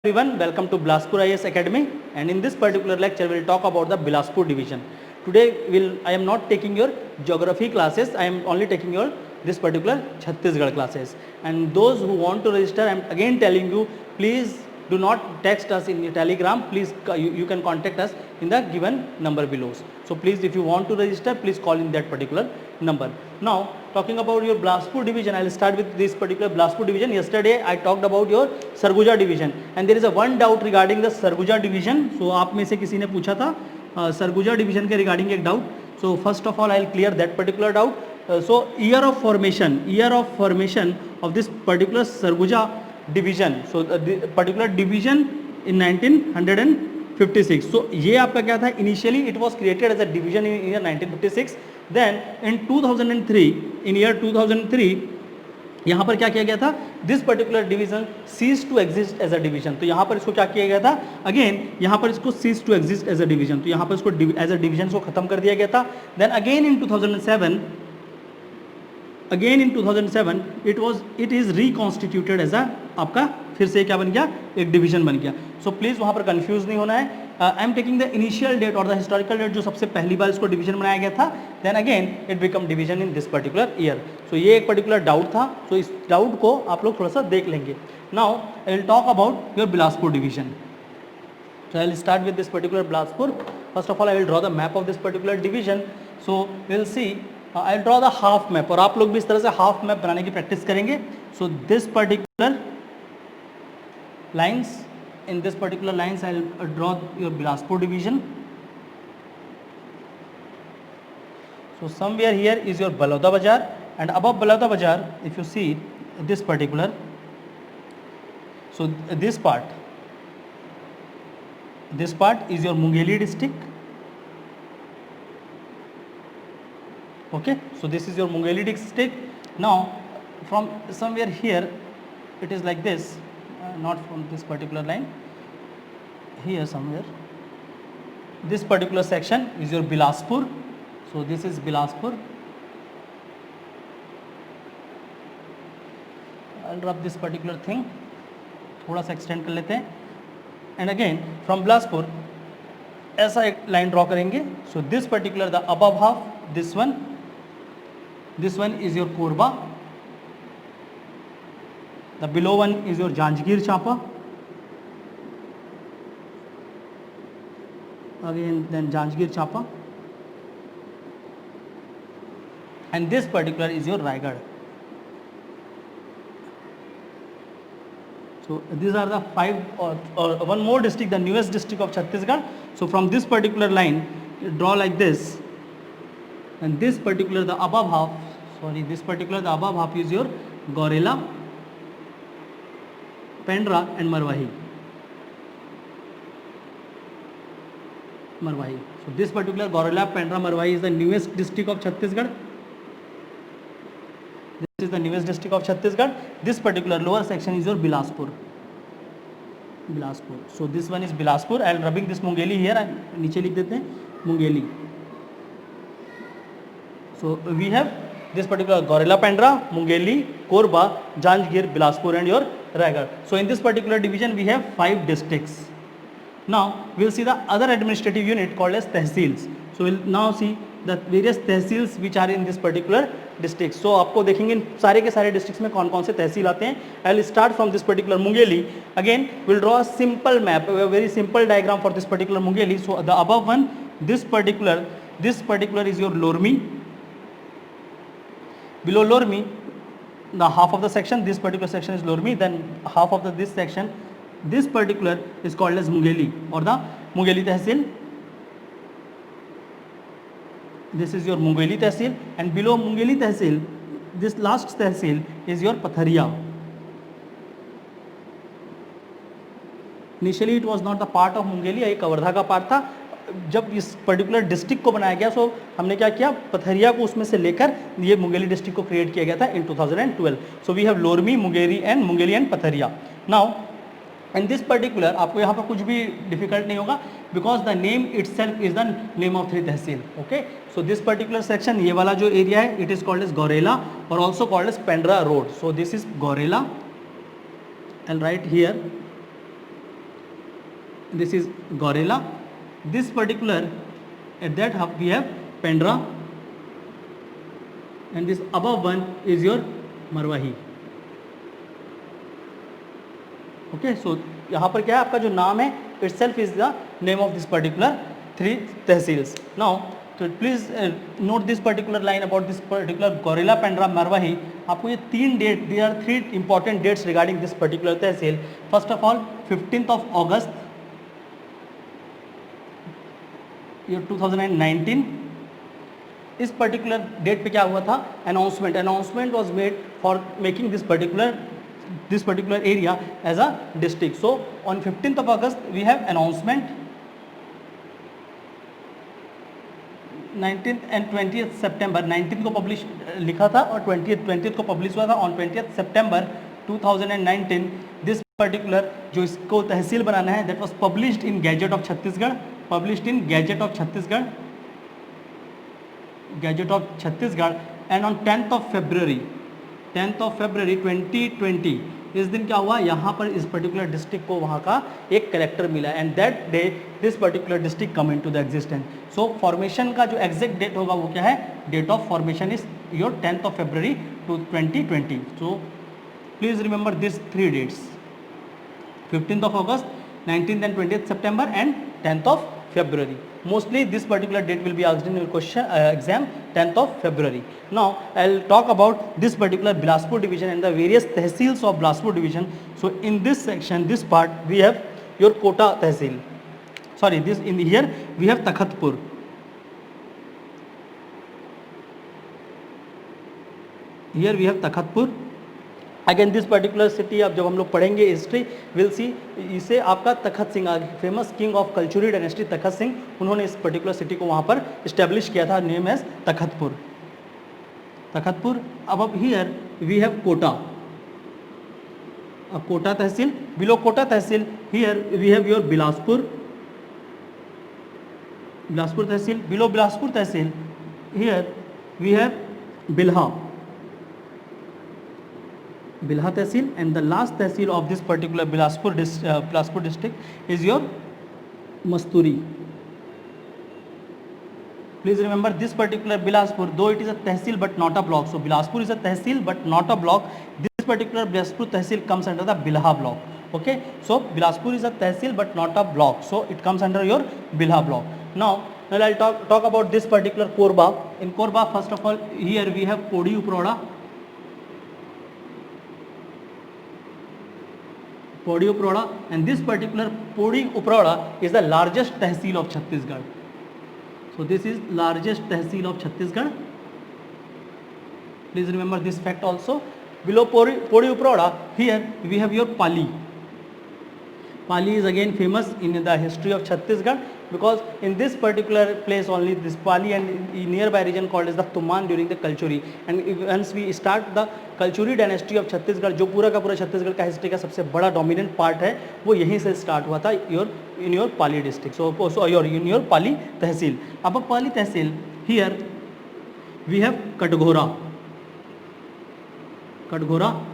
Everyone, welcome to Bilaspur IAS Academy, and in this particular lecture we'll talk about the Bilaspur division. Today I am not taking your geography classes, I am only taking your this particular Chhattisgarh classes. And those who want to register, I am again telling you, please do not text us in your telegram, please you can contact us in the given number below. So please, if you want to register, please call in that particular number. Now talking about your Bilaspur division, I will start with this particular Bilaspur division. Yesterday I talked about your Sarguja division, and there is a one doubt regarding the Sarguja division. So आप में से किसी ने पूछा था Sarguja division के regarding एक doubt. So first of all I will clear that particular doubt. So year of formation of this particular Sarguja division. So the particular division in 1956. So ये आपका क्या था? Initially it was created as a division in year 1956. Then in 2003, in year 2003, यहाँ पर क्या किया गया था? This particular division ceased to exist as a division. तो यहाँ पर इसको क्या किया गया था? Again यहाँ पर इसको ceased to exist as a division. तो यहाँ पर इसको as a division को खत्म कर दिया गया था. Then again in 2007, it is reconstituted as a आपका फिर से क्या बन गया? एक डिवीजन बन गया. सो प्लीज वहां पर कंफ्यूज नहीं होना है. I am taking the initial date और द हिस्टोरिकल डेट जो सबसे पहली बार इसको डिवीजन बनाया गया था. Then again it become division in this particular year. So ये एक पर्टिकुलर डाउट था. सो इस डाउट को आप लोग थोड़ा सा देख लेंगे. Now I will talk about your Bilaspur division. So I will start with this particular Bilaspur. First of all, I will draw the map of this particular division. So we will see. I will draw the half map. और आप लोग भी इस तरह से half map बनाने की practice करेंगे. So this particular lines, in this particular lines, I will draw your Bilaspur division. So somewhere here is your Balauda Bazar, and above Balauda Bazar, if you see this particular, so this part is your Mungeli district. Okay, so this is your Mungeli district. Now from somewhere here it is like this, not from this particular line, here somewhere this particular section is your Bilaspur. So this is Bilaspur. I'll drop this particular thing, थोड़ा सा extend कर लेते हैं. And again from Bilaspur ऐसा एक line draw करेंगे. So this particular the above half, this one is your Korba, the below one is your Janjgir Champa, again then Janjgir Champa, and this particular is your Raigarh. So these are the five or one more district, the newest district of Chhattisgarh. So from this particular line, you draw like this, and this particular the above half is your Gorela, Pendra and Marwahi. So this particular Gorela, Pendra, Marwahi is the newest district of Chhattisgarh. This is the newest district of Chhattisgarh. This particular lower section is your Bilaspur. So this one is Bilaspur. I am rubbing this Mungeli here. नीचे लिख देते हैं Mungeli. So we have this particular Gorela, Pendra, Mungeli, Korba, Janjgir, Bilaspur and your Raigad. So in this particular division we have 5 districts. Now we will see the other administrative unit called as Tehsils. So we will now see the various Tehsils which are in this particular district. So आपको देखेंगे इन सारे के सारे districts में कौन कौन से तहसील आते हैं. I will start from this particular Mungeli. Again we will draw a simple map, a very simple diagram for this particular Mungeli. So the above one, this particular is your Lormi. Below Lormi, the half of the section, this particular section is Lormi. Then half of this section, this particular is called as Mungeli or the Mungeli Tehsil. This is your Mungeli Tehsil, and below Mungeli Tehsil, this last Tehsil is your Patharia. Initially it was not the part of Mungeli, ये कवर्धा का part था. जब इस particular district को बनाया गया, सो हमने क्या किया, पथरिया को उसमें से लेकर ये मुंगेली डिस्ट्रिक्ट को क्रिएट किया गया था in 2012. So we have Lormi, Mungeli and Pathariya. Now and this particular, आपको यहाँ पर कुछ भी डिफिकल्ट नहीं होगा, because the name itself is the name of 3 tehsil. Okay, so this particular section, ये वाला जो एरिया है, it is called as Gorela और also called as Pendra road. So this is Gorela, I will write here this is Gorilla. This particular, at that hub we have Pendra, and this above one is your Marwahi. Okay, so यहाँ पर क्या है, आपका जो नाम है itself is the name of this particular 3 tehsils. Now तो please note this particular line about this particular Gaurela, Pendra, Marwahi. आपको ये 3 date, they are 3 important dates regarding this particular tehsil. First of all 15th of August year 2019. इस particular date पे क्या हुआ था, announcement was made for making this particular area as a district. So on 15th of August we have announcement. 19th and 20th September, 19th को publish लिखा था और 20th को पब्लिश हुआ था. On 20th September 2019 this particular जो इसको तहसील बनाना है, that was published in gadget of Chhattisgarh, gadget of Chhattisgarh. And on 10th of February 2020 इस दिन क्या हुआ, यहाँ पर इस पर्टिकुलर डिस्ट्रिक्ट को वहाँ का एक कलेक्टर मिला. And that day this particular district come into the existence. So formation का जो एग्जैक्ट डेट होगा वो क्या है, date of formation is your 10th of February 2020. So please remember this 3 dates, 15th of August, 19th and 20th September and 10th of February. Mostly this particular date will be asked in your question exam, 10th of February. Now I'll talk about this particular Bilaspur division and the various tehsils of Bilaspur division. So in this section, this part, we have your Kota tehsil. Sorry, this in here we have Takhatpur. Here we have Takhatpur. Again this particular city, अब जब हम लोग पढ़ेंगे history will see, इसे आपका तखत Singh, famous king of Kalachuri dynasty तखत सिंह, उन्होंने इस पर्टिकुलर सिटी को वहाँ पर इस्टेब्लिश किया था, नेम एज तखतपुर. अब हियर वी हैव कोटा, अब Kota tehsil. Below Kota tehsil here we have your Bilaspur tehsil. Below Bilaspur tehsil here we have Bilha tehsil. And the last tehsil of this particular Bilaspur district is your Masturi. Please remember this particular Bilaspur, though it is a tehsil but not a block. So Bilaspur is a tehsil but not a block. This particular Bilaspur tehsil comes under the Bilha block. Okay, so Bilaspur is a tehsil but not a block, so it comes under your Bilha block. Now I'll talk about this particular Korba. In Korba, first of all, here we have Podi Uproda, and this particular Podi Uproda is the largest tehsil of Chhattisgarh. So this is largest tehsil of Chhattisgarh. Please remember this fact also. Below Podi Uproda, here we have your Pali. Pali is again famous in the history of Chhattisgarh, because in this particular place only this Pali and nearby region called as the Tuman during the Kalchuri. And once we start the Kalchuri dynasty of Chhattisgarh, जो पूरा का पूरा छत्तीसगढ़ का history का सबसे बड़ा dominant part है, वो यहीं से स्टार्ट हुआ था in your Pali district. So in your Pali तहसील. अब Pali tehsil, here we have Katghora.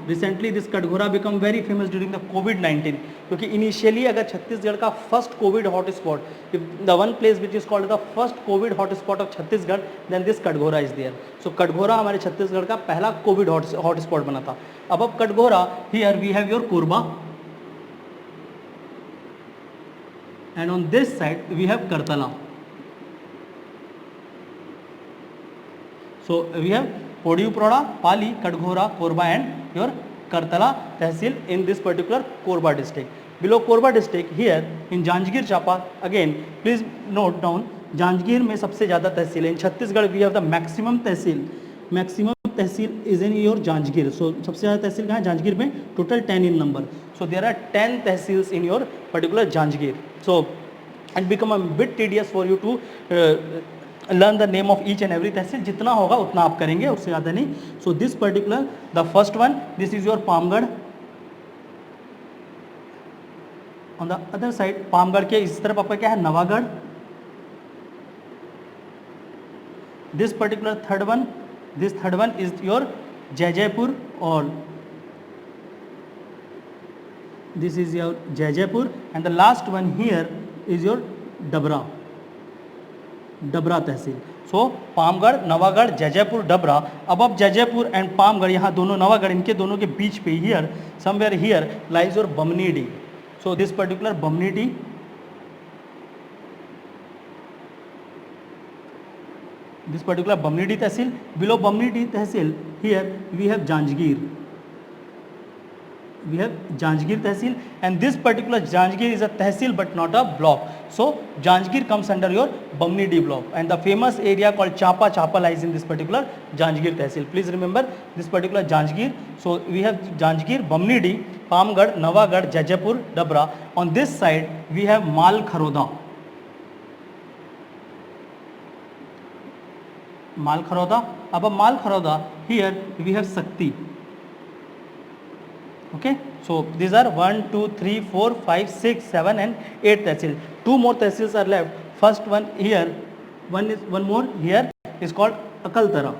Recently this Katghora become very famous during the COVID-19, क्योंकि इनिशियली अगर छत्तीसगढ़ का first Covid hot spot, if the one place which is called the first COVID hot spot of Chhattisgarh, then this Katghora is there. So Katghora हमारे छत्तीसगढ़ का पहला Covid hot spot बना था. अब Katghora, here we have your Korba, and on this side we have Kartala. So we have Podi Uproda, Pali, Katghora, Korba and your Kartala Tehsil in this particular Korba district. Below Korba district, here in Janjgir Chapa, again please note down, Janjgir में सबसे ज़्यादा तहसील है. In Chhattisgarh we have the maximum tehsil is in your Janjgir. So सबसे ज़्यादा तहसील कहाँ है? Janjgir में, total 10 in number. So there are 10 tehsils in your particular Janjgir. So it become a bit tedious for you to learn the name of each and every तहसील. जितना होगा उतना आप करेंगे, उससे ज़्यादा नहीं. So this particular, the first one, this is your Pamgarh. On the other side, Pamgarh के इस तरफ आपका क्या है? Navagarh. This particular third one is your Jaijapur, or this is your Jaijapur, and the last one here is your Dabra तहसील. सो पामगढ़, नवागढ़, जयजयपुर, डबरा. अब Jaijaipur and Pamgarh, यहाँ दोनों नवागढ़, इनके दोनों के बीच पे here somewhere here lies your Bamni D. So this particular Bamni D, this particular Bamni D Tehsil. Below Bamni D Tehsil, here we have Janjgir. We have Janjgir Tehsil, and this particular Janjgir is a Tehsil but not a block. So Janjgir comes under your Bamni D block, and the famous area called Chapa lies in this particular Janjgir Tehsil. Please remember this particular Janjgir. So we have Janjgir, Bamni D, Pamgarh, Navagarh, Jaijapur, Dabra. On this side we have Mal Kharoda. Mal Kharoda. Above Mal Kharoda, here we have Sakti. Okay, so these are 1, 2, 3, 4, 5, 6, 7 and 8 tehsil. Two more tehsils are left. First one here, one more here is called Akaltara.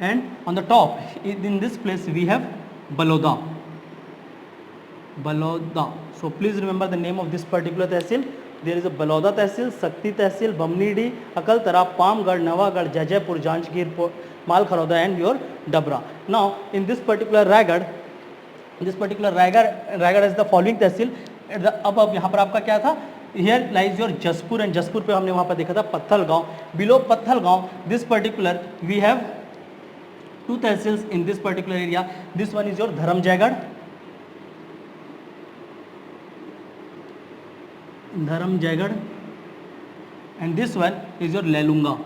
And on the top in this place we have Baloda. So please remember the name of this particular tehsil. There is a Baloda Tehsil, Sakti Tehsil, Bamni D, Akaltara, Pamgarh, Navagarh, Jaijapur, Janjgir, Mal Kharoda and your Dabra. Now in this particular Raigad has the following Tehsil. अब यहाँ पर आपका क्या था? Here lies your Jaspur, and Jaspur पे हमने वहाँ पर देखा था Pathalgaon. Below Pathalgaon, this particular we have two tehsils in this particular area. This one is your Dharam Jaigarh, and this one is your Lelunga.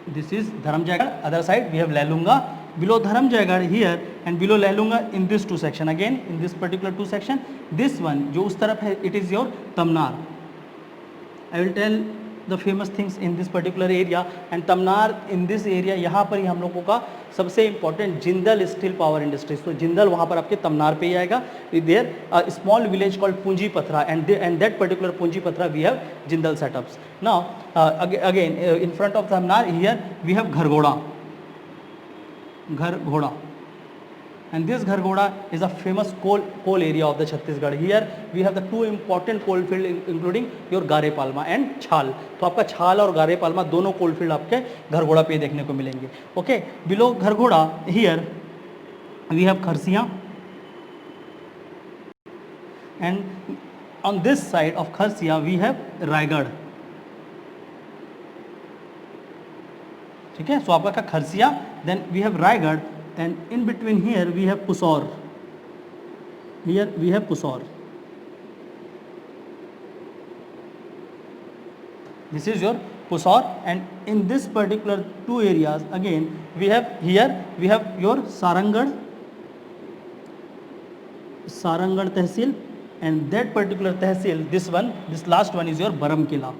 This is Dharam Jaigarh. Other side we have Lelunga. Below Dharam Jaigarh here and below Lelunga in this two section. Again in this particular two section, this one जो उस तरफ है, it is your Tamnar. I will tell the famous things in this particular area, and Tamnar in this area, यहाँ पर ही हम लोगों का सबसे important Jindal steel power industries. तो जिंदल वहाँ पर आपके तमनार पे ही आएगा. There a small village called Punji Patra, and that particular Punji Patra we have Jindal setups. Now again in front of Tamnar here we have Ghargoda, and this Ghargoda is a famous coal area of the Chhattisgarh. Here we have the two important coal field including your Gare Palma and Chhal. तो आपका छाल और गारे पालमा दोनों coal field आपके घरघोड़ा पे देखने को मिलेंगे. Okay, below Gharghoda here we have Kharsia, and on this side of Kharsia we have Raigarh. ठीक है, सो आपका क्या Kharsia, then we have Raigarh, and in between here we have Pusaur. This is your Pusaur, and in this particular two areas again we have your Sarangarh Tehsil, and that particular Tehsil, this last one is your Baramkila.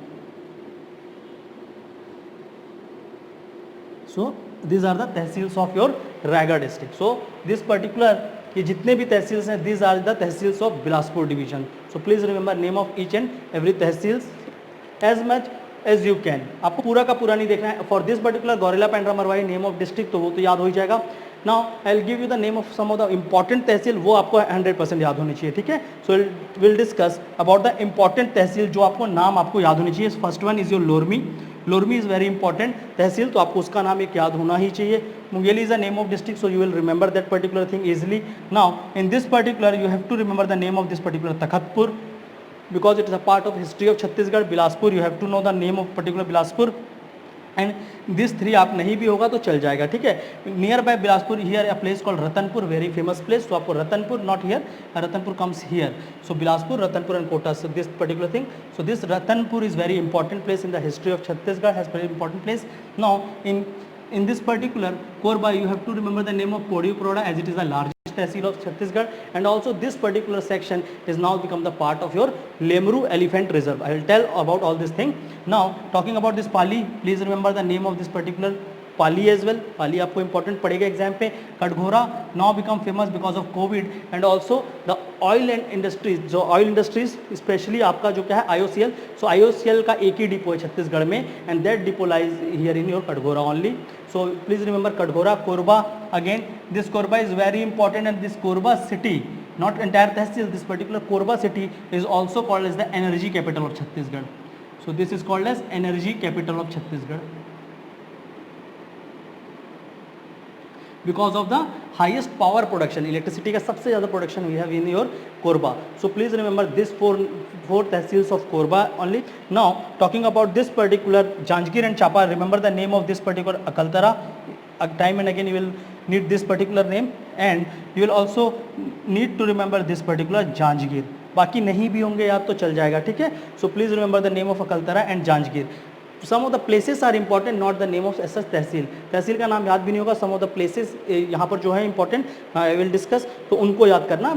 So these are the tehsils of your Raigad district. So this particular ये जितने भी तहसील्स हैं, these are the tehsils of Bilaspur division. So please remember name of each and every tehsils as much as you can. आपको पूरा का पूरा नहीं देखना है. For this particular Gorilla Pandra Marwari name of district तो वो तो याद हो ही जाएगा. Now I'll give you the name of some of the important तहसील, वो आपको 100% याद होनी चाहिए. ठीक है, so we'll discuss about the important तहसील जो आपको नाम आपको याद होनी चाहिए. First one is your Lormi. Lormi is very important तहसील, तो आपको उसका नाम एक याद होना ही चाहिए. Mungeli is a name of district, so you will remember that particular thing easily. Now in this particular you have to remember the name of this particular Takhatpur, because it is a part of history of Chhattisgarh. Bilaspur, you have to know the name of particular Bilaspur, and this three आप नहीं भी होगा तो चल जाएगा. ठीक है, near by Bilaspur here a place called Ratanpur, very famous place. तो आपको Ratanpur, not here, Ratanpur comes here. So Bilaspur, Ratanpur and Kota, so this particular thing. So this Ratanpur is very important place in the history of Chhattisgarh, has very important place. Now in this particular Korba you have to remember the name of Podi Paroda, as it is the largest tehsil of Chhattisgarh, and also this particular section is now become the part of your Lemru Elephant Reserve. I will tell about all this thing. Now talking about this Pali, please remember the name of this particular Pali as well, Pali आपको important पड़ेगा exam पे. Katghora now become famous because of COVID. And also the oil and industries, जो oil industries specially आपका जो क्या है IOCL. सो IOCL का एक ही डिपो है छत्तीसगढ़ में, and that depot lies here in your Katghora only. So please remember Katghora, Korba. Again, this Korba is very important, and this Korba city, not entire Tehsil, this particular Korba city is also called as the energy capital of Chhattisgarh. So this is called as energy capital of Chhattisgarh because of the highest power production. Electricity का सबसे ज़्यादा production we have in your Korba. So please remember this four tehsils of Korba only. Now talking about this particular Janjgir and Chapa, remember the name of this particular Akaltara. Time and again you will need this particular name, and you will also need to remember this particular Janjgir. बाकी नहीं भी होंगे याद तो चल जाएगा, ठीक है. So please remember the name of Akaltara and Janjgir. Some of the places are important, not the name of as tehsil. तहसील का नाम याद भी नहीं होगा. सम ऑफ द प्लेसेस यहाँ पर जो है इंपॉर्टेंट आई विल डिस्कस, तो उनको याद करना.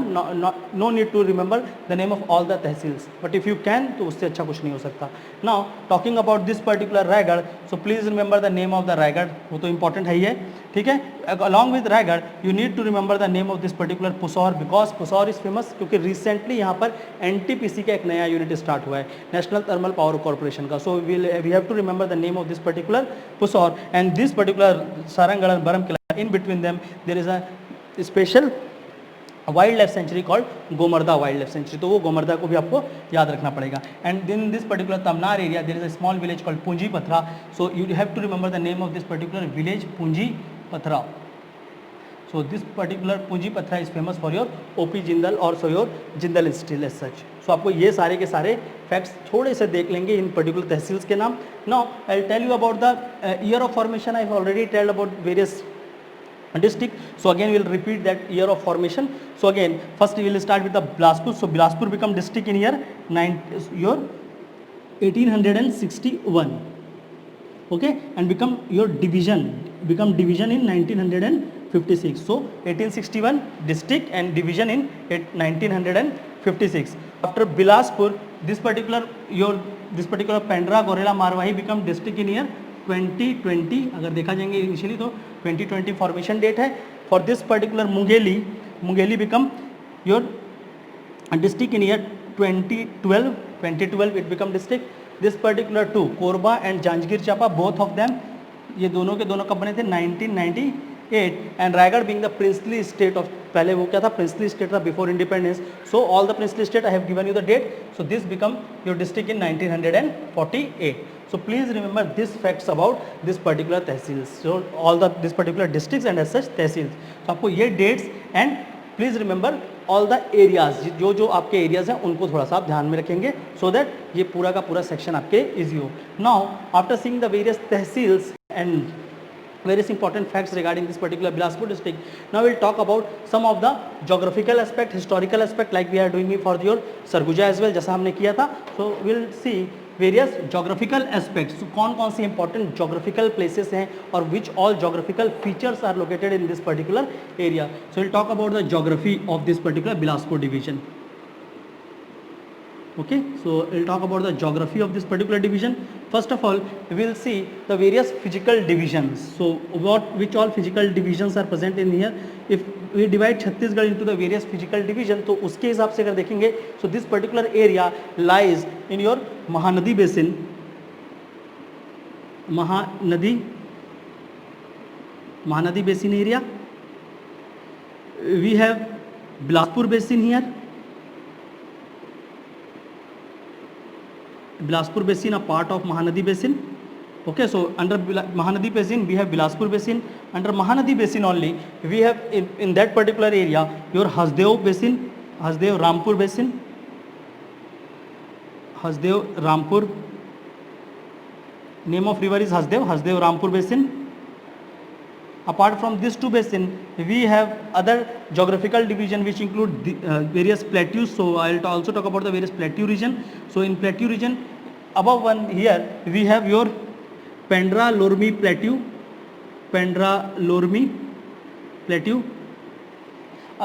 No need to remember the name of all the tehsils, but if you can तो उससे अच्छा कुछ नहीं हो सकता. Now talking about this particular Raigarh, so please remember the name of the Raigarh, वो तो इंपॉर्टेंट है ही है, ठीक है. Along with Raigarh you need to remember the name of this particular Pusaur, because Pusaur is famous क्योंकि रिसेंटली यहाँ पर NTPC का एक नया यूनिट स्टार्ट हुआ है, नेशनल थर्मल पावर कॉर्पोरेशन का. So we have to remember the name of this particular Pusaur, and this particular Sarangala and Baram Kila. In between them there is a special wildlife sanctuary called Gomarda wildlife sanctuary. तो वो गोमर्दा को भी आपको याद रखना पड़ेगा. And in this particular Tamnar area there is a small village called Punji Patra. So you have to remember the name of this particular village, Punji Patra. So this particular Punji Patra is famous for your OP Jindal or so your Jindal Steel as such. So आपको ये सारे के सारे facts थोड़े से देख लेंगे इन particular tehsils के नाम. Now I will tell you about the year of formation. I have already telled about various district. So again we will repeat that year of formation. So again first we will start with the Bilaspur. So Bilaspur become district in year 1861, okay, and become division in 1956. So 1861 district and division in 1956. After Bilaspur this particular Pendra Gorela Marwahi become district in year 2020. अगर देखा जाएंगे initially तो 2020 formation date है. For this particular Mungeli become your district in year 2012 it become district. This particular two Korba and Janjgir Champa, both of them, ये दोनों के दोनों कब बने थे 1998. And Raigarh being the princely state of, पहले वो क्या था प्रिंसली स्टेट था before independence. So all the princely state I have given you the date. So this become your district in 1948. So please remember this facts about this particular tehsils. So all this particular districts and as such tehsils. तो आपको ये dates and please remember all the areas, जो आपके areas हैं उनको थोड़ा सा आप ध्यान में रखेंगे so that ये पूरा का पूरा section आपके easy हो. Now after seeing the various tehsils and various important facts regarding this particular Bilaspur district, now we'll talk about some of the geographical aspect, historical aspect, like we are doing it for your Sarguja as well, जैसा हमने किया था. So we'll see various geographical aspects. कौन कौन से important geographical places हैं और which all geographical features are located in this particular area. So will talk about the geography of this particular Bilaspur division. Okay, so we'll talk about the geography of this particular division. First of all, we'll see the various physical divisions. So which all physical divisions are present in here. If we divide Chhattisgarh into the various physical division, तो उसके हिसाब से अगर देखेंगे, so this particular area lies in your Mahanadi basin. Mahanadi basin area. We have Bilaspur basin here. Bilaspur basin a part of Mahanadi basin. Okay, so under Mahanadi basin we have Bilaspur basin. Under Mahanadi basin only we have in that particular area your Hasdeo basin, Hasdeo Rampur basin, Hasdeo Rampur, name of river is Hasdeo Rampur basin. Apart from these two basin we have other geographical division which include various plateaus. So I will also talk about the various plateau region. So in plateau region above one here we have your Pendra Lormi plateau.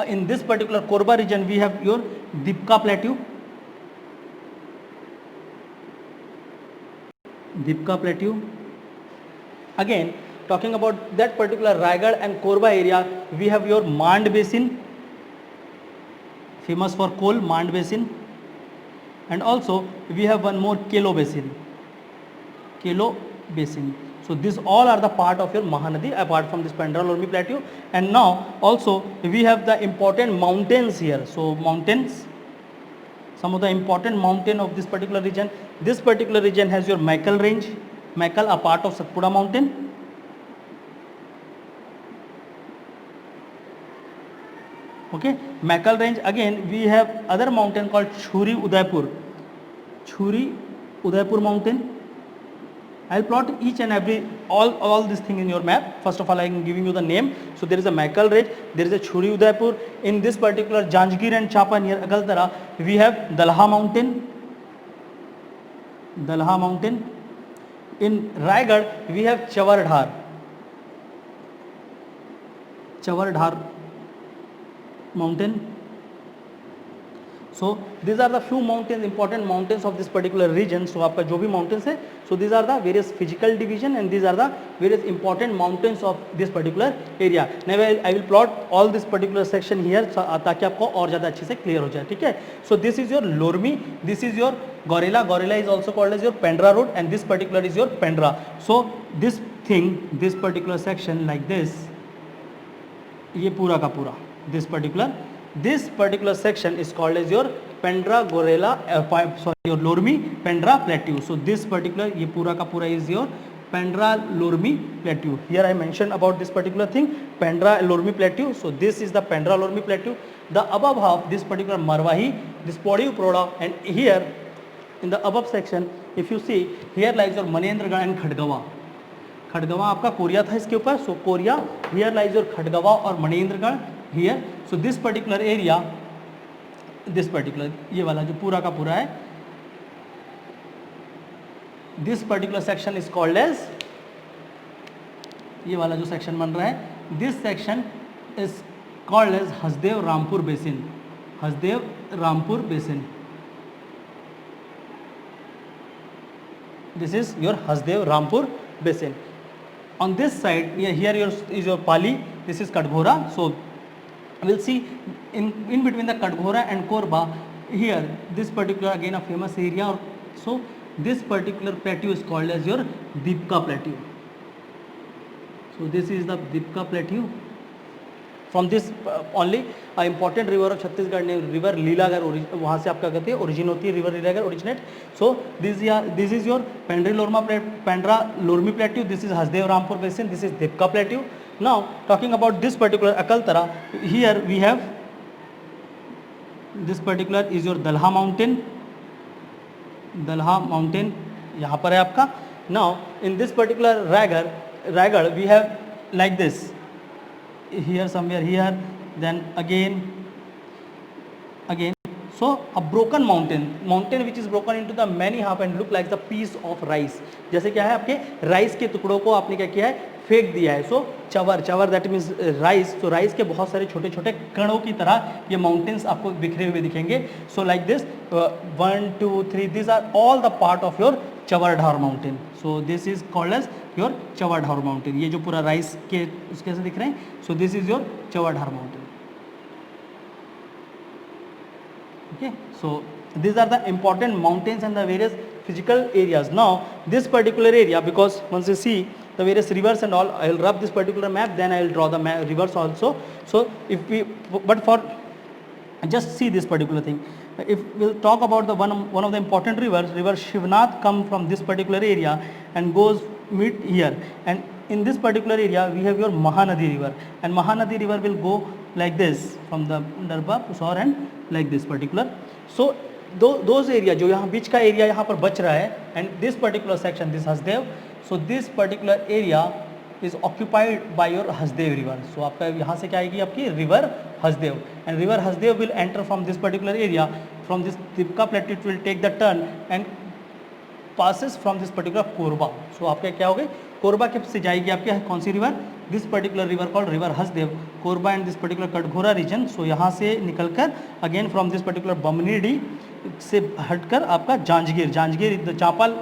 In this particular Korba region we have your Dipka plateau. Again talking about that particular Raigad and Korba area, we have your Mand basin, famous for coal, Mand basin, and also we have one more Kelo basin, Kelo basin. So these all are the part of your Mahanadi apart from this Pendra Lormi plateau. And now also we have the important mountains here. So mountains, some of the important mountain of this particular region. This particular region has your Maikal range, Maikal a part of Satpura mountain. Okay, Maikal range. Again we have other mountain called Churi Udaipur mountain. I'll plot each and every all this thing in your map. First of all, I am giving you the name. So there is a Maikal range, there is a Churi Udaipur. In this particular Janjgir and Chapa near Agaltara, we have Dalha mountain. In Raigad, we have Chavardhar mountain. So these are the few mountains, important mountains of this particular region. So आपका जो भी mountains है, so these are the various physical division and these are the various important mountains of this particular area. Now I will plot all this particular section here ताकि आपको और ज़्यादा अच्छे से clear हो जाए, ठीक है? So this is your Lormi, this is your Gorilla. Gorilla is also called as your Pendra road, and this particular is your Pendra. So this thing, this particular section like this, ये पूरा का पूरा, this particular section is called as your Pendra Gorilla, your Lormi Pendra plateau. So this particular ये पूरा का पूरा is your Pendra Lormi plateau. Here I mentioned about this particular thing, Pendra Lormi plateau. So this is the Pendra Lormi plateau. The above half, this particular Marwahi, this Podi Uproda, and here in the above section, if you see, here lies your Manendragarh and Khadgawa. Khadgawa आपका Korea था इसके ऊपर. So Koriya, here lies your Khadgawa और Manendragarh here. So this particular area, this particular ये वाला जो पूरा का पूरा है, this particular section is called as, ये वाला जो सेक्शन बन रहा है, this section is called as Hasdeo Rampur basin. Hasdeo Rampur basin. This is your Hasdev Rampur basin. On this side, here is your Pali. This is Kadghora. So we'll see in between the Kadghora and Korba. Here, this particular again a famous area. So this particular plateau is called as your Dipka plateau. So this is the Dipka plateau. From this only important river of Chhattisgarh named river Leelagarh, वहाँ से आपका कहते हैं origin होती है river Leelagarh originate. So this is your Pendra Lormi plateau. This is Hasdev Rampur basin. This is Dipka plateau. Now talking about this particular Akaltara, here we have this particular is your Dalha mountain. Dalha mountain यहाँ पर है आपका. Now in this particular Raigad we have like this. Here somewhere here, then again. So a broken mountain which is broken into the many half and look like the piece of rice. जैसे क्या है आपके rice के टुकड़ों को आपने क्या किया है, फेंक दिया है. सो चवर दैट मीन्स राइस. तो राइस के बहुत सारे छोटे छोटे कणों की तरह ये माउंटेन्स आपको बिखरे हुए दिखेंगे. So like this 1 2 3 this are all the part of your Chawardhar mountain. So this is called as your Chawardhar mountain. ये जो पूरा राइस के उसके से दिख रहे हैं. So this is your Chawardhar mountain. Okay, so these are the important mountains and the various physical areas. Now this particular area, because once you see the various rivers and all, I will rub this particular map, then I will draw the rivers also. So if we, but for just see this particular thing, if we'll talk about the one of the important rivers, river Shivnath come from this particular area and goes meet here, and in this particular area we have your Mahanadi river, and Mahanadi river will go like this from the Darba, Pusar and like this particular. So those area जो यहाँ बीच का area यहाँ पर बच रहा है, and this particular section, this Hasdev. So this particular area is occupied by your Hasdev river. So आपका यहाँ से क्या आएगी आपकी river Hasdev, and river Hasdev will enter from this particular area, from this Dipka plateau. It will take the turn and passes from this particular Korba. So आपका क्या हो गए, कोरबा के से जाएगी आपके कौन सी river, this particular river called river Hasdeo. Korba and this particular Katghora region. सो यहाँ से निकलकर again from this particular Bamnidih से हटकर आपका Janjgir, चांपाल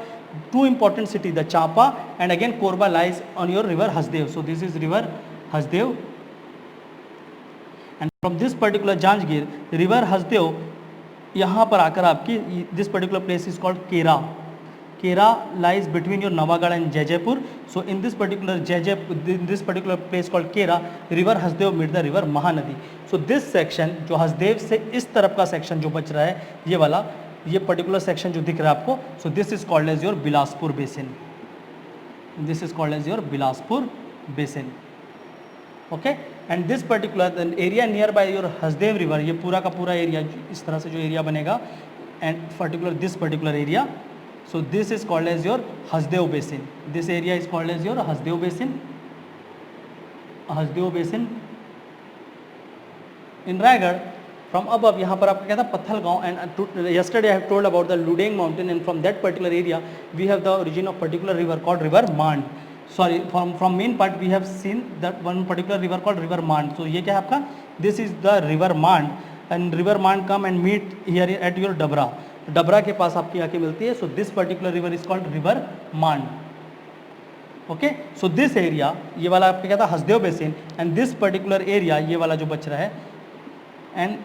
two important city, the Champa and again Korba lies on your river Hasdev. So this is river Hasdev, and from this particular Janjgir river Hasdev, यहाँ पर आकर आपकी this particular place is called Kera. Kera lies between your Navagarh and Jaijapur. So in this particular place called Kera, river Hasdev meet the river Mahanadi. So this section जो हसदेव से इस तरफ का section जो बच रहा है, ये वाला, ये particular section जो दिख रहा है आपको, so this is called as your Bilaspur basin. This is called as your Bilaspur basin. Okay, and this particular area nearby your Hasdev river, ये पूरा का पूरा area इस तरह से जो area बनेगा, and this particular area, so this is called as your Hasdev basin. This area is called as your Hasdev basin. Hasdev basin. In Raigad, from above, यहाँ पर आपका क्या था Pathalgaon, and yesterday I have told about the Ludeng mountain, and from that particular area we have the origin of particular river called river Mand. Sorry, from main part we have seen that one particular river called river Mand. So ये क्या है आपका, this is the river Mand, and river Mand come and meet here at your Dabra. Dabra के पास आपकी आके मिलती है. So this particular river is called river Mand. Okay, so this area, ये वाला आपका क्या था Hasdeo basin, and this particular area, ये वाला जो बच रहा है, and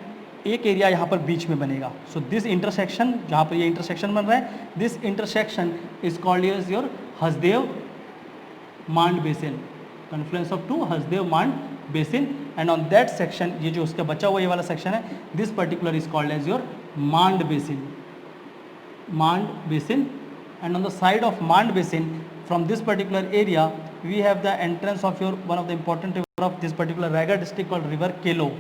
एक एरिया यहाँ पर बीच में बनेगा. So this intersection, जहाँ पर ये intersection बन रहा है, this intersection is called as your Hasdeo Mand basin, confluence of two Hasdev Mand basin, and on that section, ये जो उसका बचा हुआ ये वाला section है, this particular is called as your Mand basin. Mand basin, and on the side of Mand basin, from this particular area, we have the entrance of your one of the important river of this particular Raigad district called river Kelo.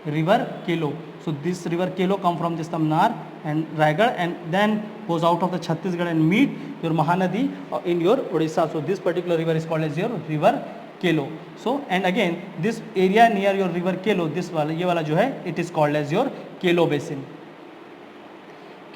River Kelo. So this river Kelo come from this Tamnar and Raigad, and then goes out of the Chhattisgarh and meet your Mahanadi in your Odisha. So this particular river is called as your river Kelo. So and again this area near your river Kelo, this वाला ये वाला जो है, it is called as your Kelo basin.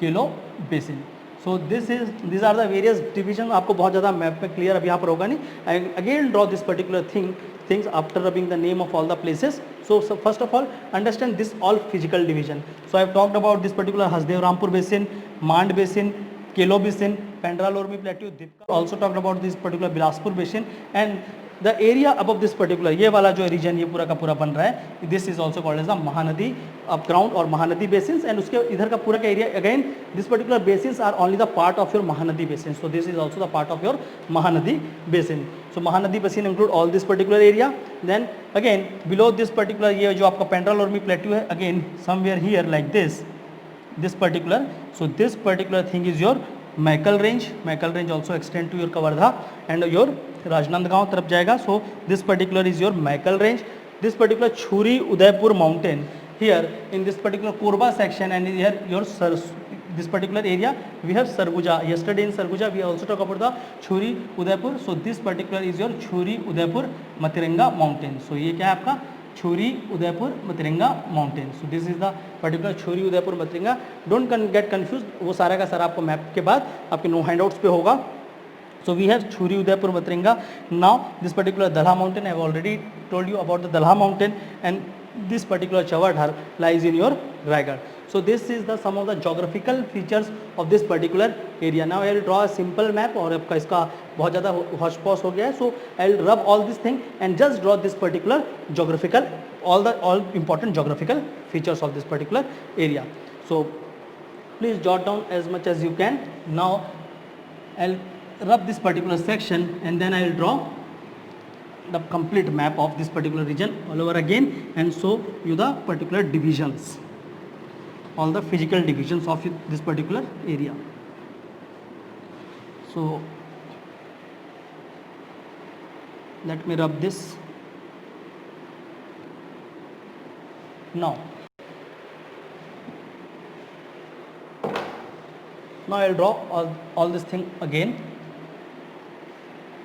Kelo basin. So these are the various divisions. आपको बहुत ज़्यादा map में clear अब यहाँ पर होगा नहीं. I again draw this particular things after rubbing the name of all the places. So first of all, understand this all physical division. So I have talked about this particular Hasdev Rampur basin, Mand basin, Kelo basin, Pendra Lormi plateau, Dipka. Also talked about this particular Bilaspur basin, and the area above this particular ये वाला जो region ये पूरा का पूरा बन रहा है, this is also called as the Mahanadi upground or Mahanadi basins, and उसके इधर का पूरा का area, again this particular basins are only the part of your Mahanadi basin. So this is also the part of your Mahanadi basin. So Mahanadi basin include all this particular area. Then again below this particular ये जो आपका Pendra Lormi plateau है, again somewhere here like this particular. So this particular thing is your Maikal range. Maikal range also extend to your Kavardha and your Rajnandgaon तरफ जाएगा. So this particular is your Maikal range. This particular Churi Udaipur mountain here in this particular Korba section, and here your this particular area we have Sarguja. Yesterday in Sarguja we also talk about the Churi Udaipur. So this particular is your Churi Udaipur Matiranga mountain. So ये क्या है आपका Churi Udaipur Matiranga mountain. So this is the particular Churi Udaipur Matiranga. Don't get confused, वो सारा का सारा आपको map के बाद आपके नो हैंडआउट्स पे होगा. So we have Churi Udaipur Matiranga. Now this particular Dalha mountain, I have already told you about the Dalha mountain, and this particular Chavadhar lies in your Raigad. So this is the some of the geographical features of this particular area. Now I will draw a simple map, और आपका इसका बहुत ज़्यादा हौश-पौश हो गया है. So I will rub all this thing and just draw this particular geographical, all important geographical features of this particular area. So please jot down as much as you can. Now I'll rub this particular section, and then I will draw the complete map of this particular region all over again, and show you the particular divisions, all the physical divisions of this particular area. So let me rub this. Now I'll draw all this thing again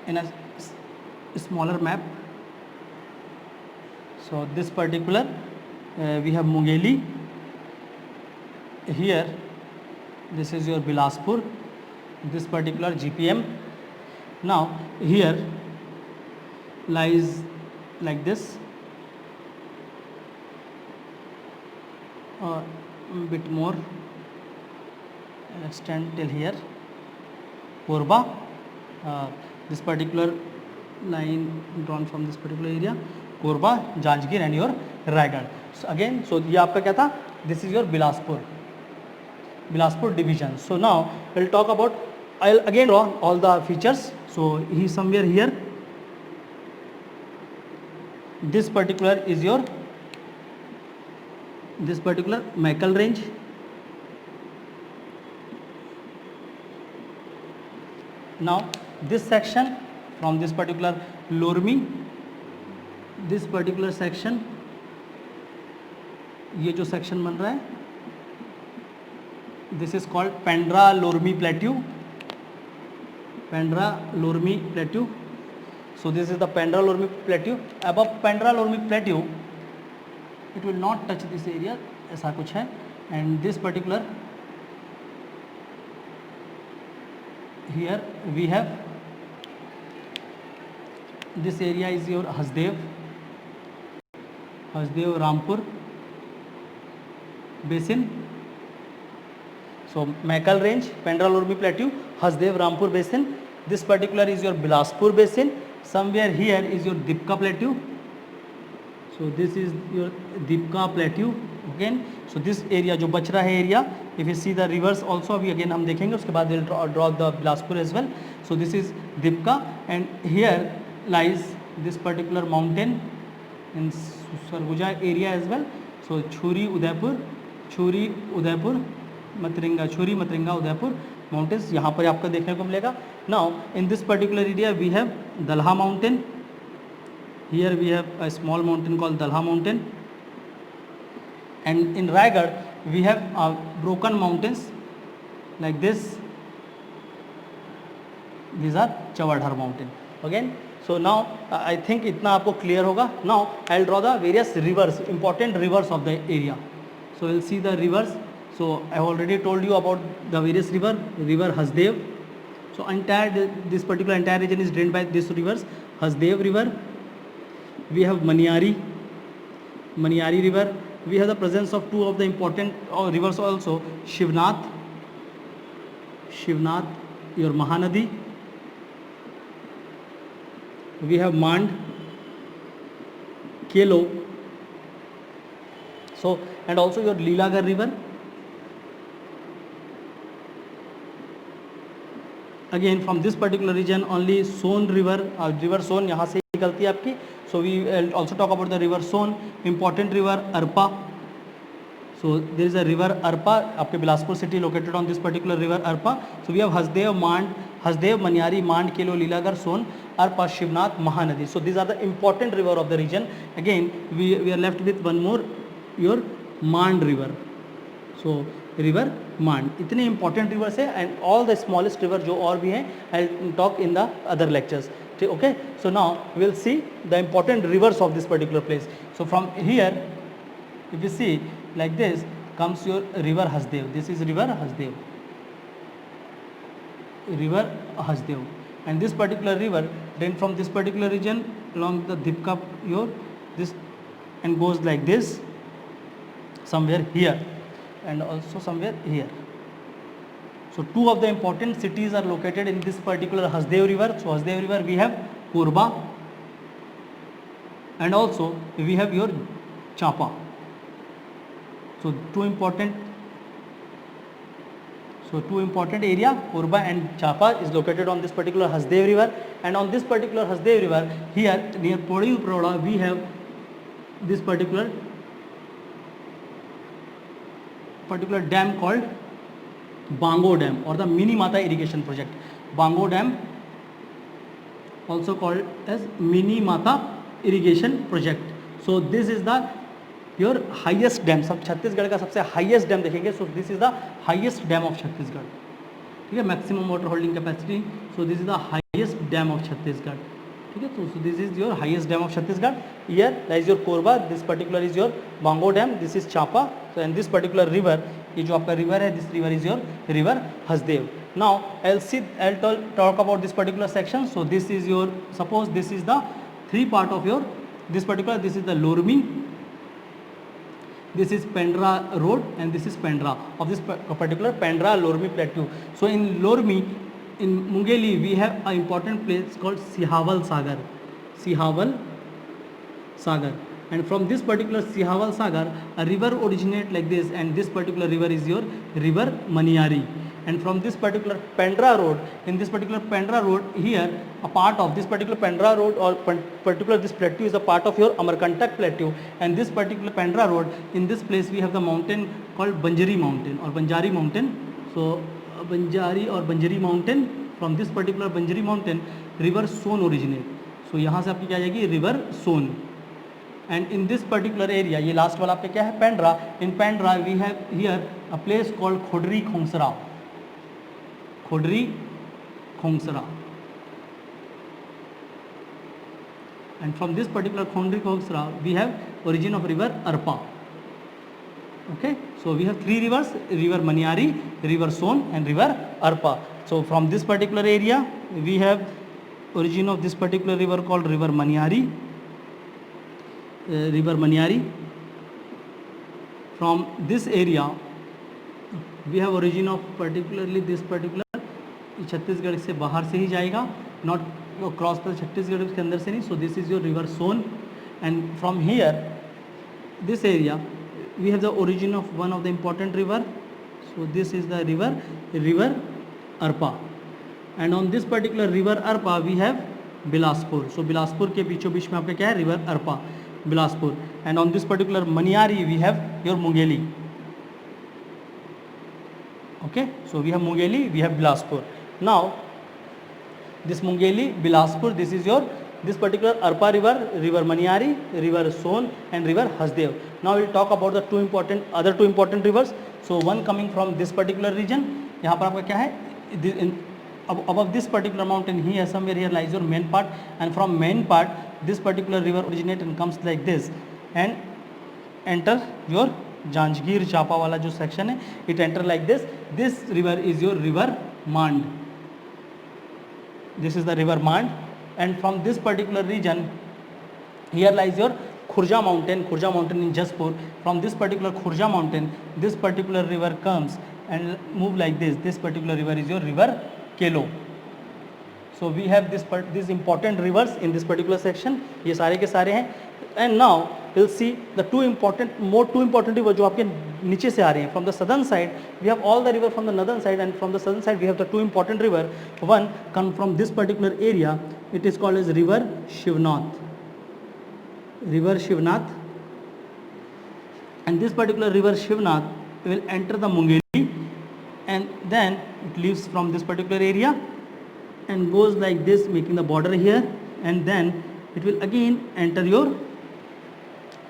in a smaller map. So this particular we have Mungeli here. This is your Bilaspur. This particular GPM. Now here lies like this, a bit more, extend till here. Korba, this particular line drawn from this particular area, Korba, Janjgir and your Raigad. So again, so ये आपका क्या था? This is your Bilaspur division. So now we'll talk about, I'll again draw all the features. So he somewhere here, this particular is your, this particular Maikal range, now this section from this particular Lormi, this particular section, ये जो section बन रहा है, this is called Pendra Lormi plateau. Pendra Lormi plateau. So this is the Pendra Lormi plateau. Above Pendra Lormi plateau, it will not touch this area, ऐसा कुछ है. And this particular, here we have, this area is your Hasdev Rampur basin. So Maikal range, Pendra Lormi plateau, Hasdev Rampur basin. This particular is your Bilaspur basin. Somewhere here is your Dipka plateau. So this is your Dipka plateau again. So this area जो बच रहा है area, if you see the rivers also अभी again हम देखेंगे, उसके बाद we'll draw the Bilaspur as well. So this is Dipka and here lies this particular mountain in Sarguja area as well. So Churi Udaipur Matringa Udaipur mountains यहाँ पर आपको देखने को मिलेगा. Now in this particular area we have Dalha mountain. Here we have a small mountain called Dalha mountain, and in Raigad we have broken mountains like this. These are Chawadhar mountain again. So now I think इतना आपको clear होगा. Now I'll draw the various rivers, important rivers of the area. So we'll see the rivers. So I have already told you about the various river Hasdev. So this particular entire region is drained by these rivers. Hasdev river. We have Maniari river. We have the presence of two of the important rivers also, Shivnath, your Mahanadi. We have Mand, Kelo. So and also your Leelagar river. Again from this particular region only Son river, river Son यहाँ से निकलती है आपकी. So we will also talk about the river Son, important river Arpa. So there is a river Arpa, आपके Bilaspur city located on this particular river Arpa. So we have Hasdev, Maniari, Mand, Kelo, Leelagar, Son, Arpa, Shivnath, Mahanadi. So these are the important river of the region. Again we are left with one more, your Mand river. So river Mand, इतने important rivers है, and all the smallest river जो और भी हैं I'll talk in the other lectures. Okay, so now we'll see the important rivers of this particular place. So from here, if you see like this, comes your river Hasdev. This is river Hasdev, and this particular river then from this particular region along the Dipka this and goes like this somewhere here and also somewhere here. So two of the important cities are located in this particular Hasdev river. So Hasdev river we have Korba and also we have your Champa. So two important area, Korba and Champa, is located on this particular Hasdev river. And on this particular Hasdev river here near Podi Uproda we have this particular dam called Bango Dam or the Mini Mata irrigation project. Bango Dam also called as Mini Mata irrigation project. So this is the your highest dam. सब छत्तीसगढ़ का सबसे highest dam देखेंगे. So this is the highest dam of Chhattisgarh. ठीक है, maximum water holding capacity. So this is the highest dam of Chhattisgarh. ठीक है, तो this is your highest dam of Chhattisgarh. Here lies your Korba. This particular is your Bango Dam. This is Champa. So and this particular river, ये जो आपका river है, this river is your river Hasdev. Now I'll talk about this particular section. So this is your, suppose this is the three part of your this is the Lormi, this is Pendra road, and this is Pendra of this particular Pendra Lormi plateau. So in Lormi in Mungeli we have an important place called Sihaval Sagar. Sihaval Sagar. And from this particular Sihaval Sagar, a river originates like this, and this particular river is your river Maniari. And from this particular Pendra road, in this particular Pendra road here, a part of this particular Pendra road or particular this plateau is a part of your Amarkantak plateau. And this particular Pendra road, in this place we have the mountain called Banjari mountain or Banjari mountain. So Banjari or Banjari mountain, from this particular Banjari mountain river Son originate. So यहाँ से आपकी क्या जाएगी river Son. And in this particular area, ये last वाला आपका क्या है Pendra. In Pendra we have here a place called Khodri Khongsara. Khodri Khongsara. And from this particular Khodri Khongsara we have origin of river Arpa. Okay, so we have three rivers: river Maniari, river Son, and river Arpa. So from this particular area we have origin of this particular river called river Maniari. River Maniari. From this area we have origin of particularly this particular Chhattisgarh से बाहर से ही जाएगा, not cross पर छत्तीसगढ़ के अंदर से नहीं. So this is your river Son, and from here this area we have the origin of one of the important river. So this is the river Arpa, and on this particular river Arpa we have Bilaspur. So Bilaspur के बीचों बीच में आपका क्या है river Arpa, Bilaspur. And on this particular Maniari we have your Mungeli. Okay, so we have Mungeli, we have Bilaspur. Now this Mungeli, Bilaspur, this is your this particular Arpa river, river Maniari, river Son, and river Hasdev. Now we'll talk about the other two important rivers. So one coming from this particular region. यहाँ पर आपका क्या है, above this particular mountain here somewhere here lies your main part, and from main part this particular river originates and comes like this and enter your Janjgir Chapa वाला जो section है, it enter like this. This river is your river Mand. This is the river Mand, and from this particular region here lies your Khurja mountain in Jaspur. From this particular Khurja mountain this particular river comes and move like this. This particular river is your river Kelo. So we have these important rivers in this particular section. ये सारे के सारे हैं. And now we'll see the two important rivers जो आपके नीचे से आ रहे हैं. From the southern side we have all the river from the northern side, and from the southern side we have the two important river. One come from this particular area. It is called as river Shivnath. River Shivnath. And this particular river Shivnath will enter the Mungeli, and then it leaves from this particular area and goes like this, making the border here, and then it will again enter your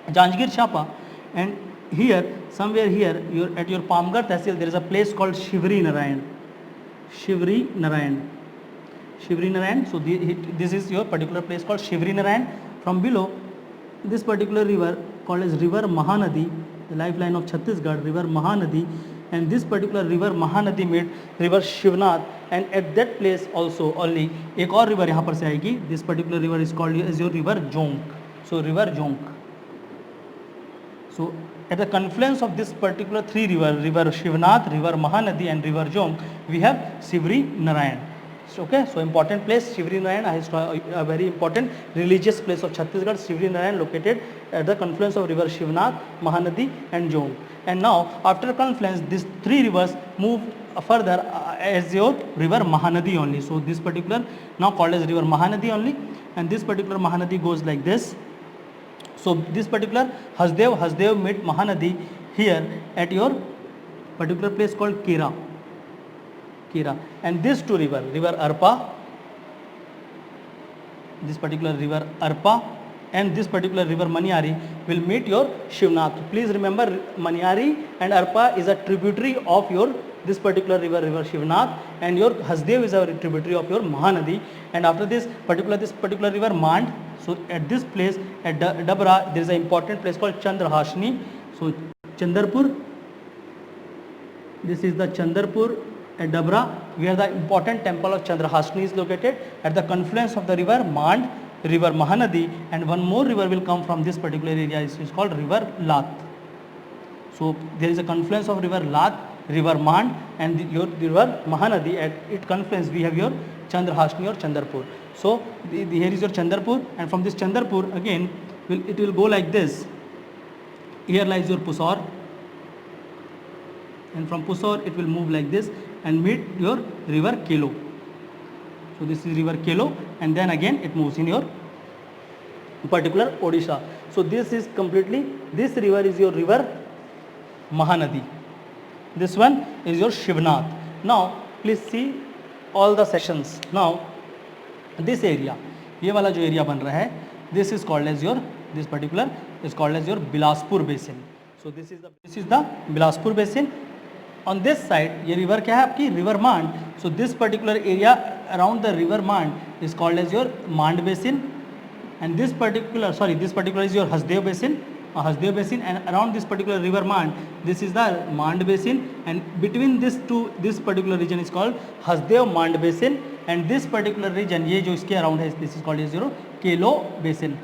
Janjgir Chapa. And here somewhere here at your Pamgar Tehsil there is a place called Shivri Narayan. So this is your particular place called Shivri Narayan. From below this particular river called as river Mahanadi, the lifeline of Chhattisgarh, river Mahanadi, and this particular river Mahanadi met river Shivnath, and at that place also only एक और river यहाँ पर से आएगी. This particular river is called as your river Jonk. So river Jonk. So at the confluence of this particular three river Shivnath, river Mahanadi, and river Jonk, we have Shivri Narayan. Okay, so important place Shivri Narayan, a very important religious place of Chhattisgarh. Shivri Narayan located at the confluence of river Shivnath, Mahanadi, and Jonk. And now after confluence these three rivers move further as your river Mahanadi only. So this particular now called as river Mahanadi only, and this particular Mahanadi goes like this. So this particular Hasdev met Mahanadi here at your particular place called Kera. And these two river Arpa, this particular river Arpa, and this particular river Maniari will meet your Shivnath. Please remember Maniari and Arpa is a tributary of your this particular river Shivnath, and your Hasdev is a tributary of your Mahanadi. And after this particular river Mand. So at this place at Dabra there is an important place called Chandrahashni. So Chandarpur, this is the Chandarpur at Dabra, where the important temple of Chandrahashni is located at the confluence of the river Mand, river Mahanadi, and one more river will come from this particular area. It is called river Lath. So there is a confluence of river Lath river Mand, and your river Mahanadi. At its confluence we have your Chandrahasni or Chandrapur. So here is your Chandrapur, and from this Chandrapur again it will go like this. Here lies your Pusor, and from Pusor it will move like this and meet your river Kelo. So this is river Kelo, and then again it moves in your particular Odisha. So this is completely, this river is your river Mahanadi. This one is your Shivnath. Now please see all the sections. Now this area, ये वाला जो area बन रहा है, this is called as your, this particular is called as your Bilaspur basin. So this is the Bilaspur basin. On this side ये river क्या है आपकी, river Mand. So this particular area around the river Mand is called as your Mand basin, and this particular is your Hasdev basin, and around this particular river Mand, this is the Mand basin, and between this particular region is called Hasdev Mand basin, and this particular region ये जो इसके around है, this is called as your Kelo basin.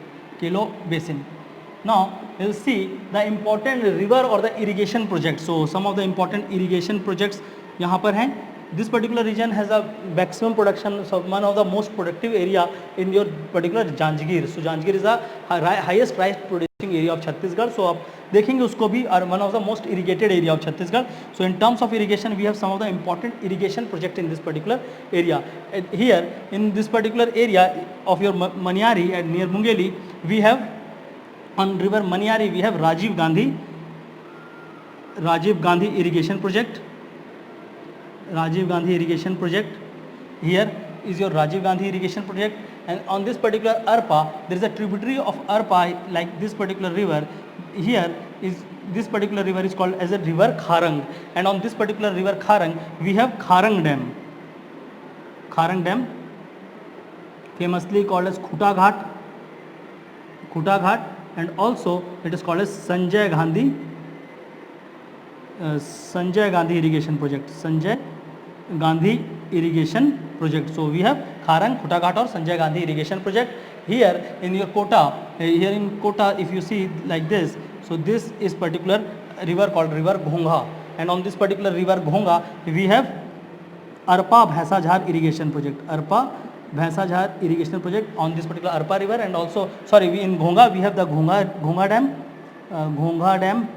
Now we will see the important river or the irrigation projects. So some of the important irrigation projects यहाँ पर हैं. This particular region has a maximum production, so one of the most productive area in your particular Janjgir. So Janjgir is the highest rice producing area of Chhattisgarh. So आप देखेंगे उसको भी, one of the most irrigated area of Chhattisgarh. So in terms of irrigation, we have some of the important irrigation project in this particular area. And here in this particular area of your Maniari and near Mungeli, we have on river Maniari we have Rajiv Gandhi irrigation project. Rajiv Gandhi irrigation project. Here is your Rajiv Gandhi irrigation project, and on this particular Arpa there is a tributary of Arpa like this particular river. Here is this particular river is called as a river Kharang, and on this particular river Kharang we have Kharang Dam, famously called as Khuta Ghat, and also it is called as Sanjay Gandhi irrigation project. So we have Kharang, Khuta Ghat or Sanjay Gandhi irrigation project. Here in your Kota, if you see like this, so this is particular river called river Ghonga, and on this particular river Ghonga we have Arpa Bhaisajhar irrigation project. On this particular Arpa river, and also in Ghonga we have the Ghonga Dam,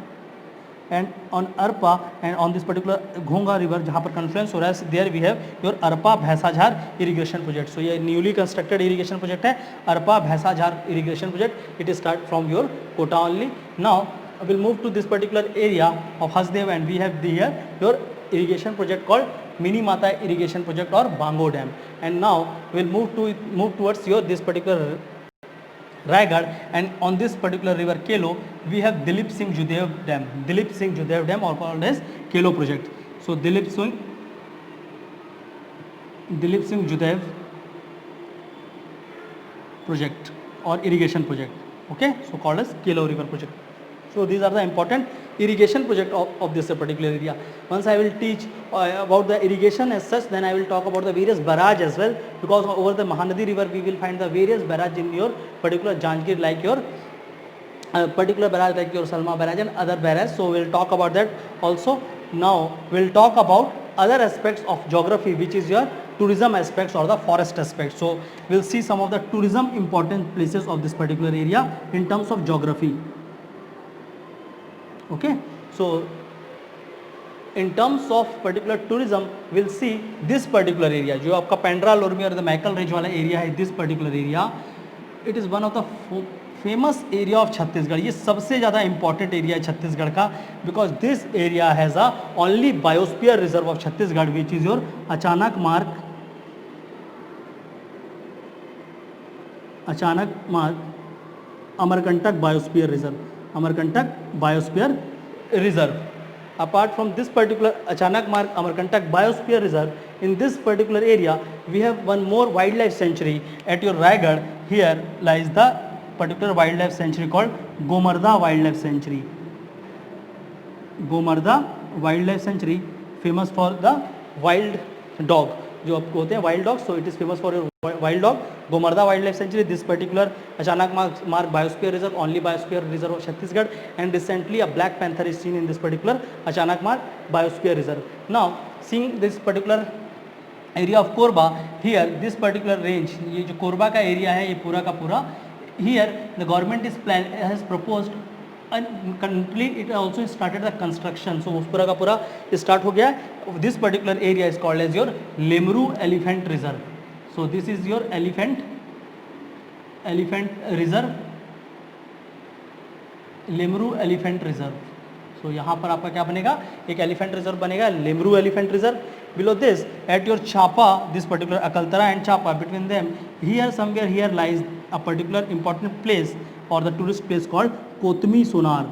and on Arpa and on this particular Ghonga river जहाँ पर confluence हो रहा है, there we have your Arpa Bhaisajhar irrigation project. So ये newly constructed irrigation project है, Arpa Bhaisajhar irrigation project. It is start from your Kota only. Now I will move to this particular area of Hasdev, and we have here your irrigation project called Mini Mata irrigation project or Bango Dam. And now we will move towards your this particular Raigad, and on this particular river Kelo we have Dilip Singh Judev Dam or called as Kelo project. So Dilip Singh Judev project or irrigation project, okay, so called as Kelo river project. So these are the important irrigation project of this particular area. Once I will teach about the irrigation as such, then I will talk about the various barrage as well, because over the Mahanadi river we will find the various barrage in your particular Janjgir, like your particular barrage like your Salma barrage and other barrage. So we will talk about that also. Now we will talk about other aspects of geography, which is your tourism aspects or the forest aspects. So we will see some of the tourism important places of this particular area in terms of geography. Okay, so in terms of particular tourism, we'll see this particular area, जो आपका पेंड्रा लोरमी और the Maikal ridge वाला area है, this particular area, it is one of the famous area of Chhattisgarh. ये सबसे ज़्यादा important area है छत्तीसगढ़ का, because this area has a only biosphere reserve of Chhattisgarh, which is your अचानक मार्ग Amarkantak biosphere reserve. Apart from this particular Achanak Marg Amarkantak biosphere reserve, in this particular area we have one more wildlife sanctuary at your Raigad. Here lies the particular wildlife sanctuary called Gomarda Wildlife Sanctuary. Gomarda Wildlife Sanctuary, famous for the wild dog. जो आपको होते हैं wild dog, so it is famous for your wild dog. Gomarda wildlife sanctuary, this particular Achanakmar biosphere reserve, only biosphere reserve of Chhattisgarh, and recently a black panther is seen in this particular Achanakmar biosphere reserve. Now seeing this particular area of Korba, here this particular range, ये जो कोरबा का area है ये पूरा का पूरा, here the government is plan has proposed complete, it also started the construction, so उस पूरा का पूरा स्टार्ट हो गया. This particular area is called as your Lemru elephant reserve. So this is your elephant reserve, Lemru elephant reserve. So यहाँ पर आपका क्या बनेगा, एक एलिफेंट रिजर्व बनेगा, Lemru elephant reserve. Below this, at your Chapa, this particular Akaltara and Chapa, between them, here somewhere here lies a particular important place or the tourist place called Kotmi Sonar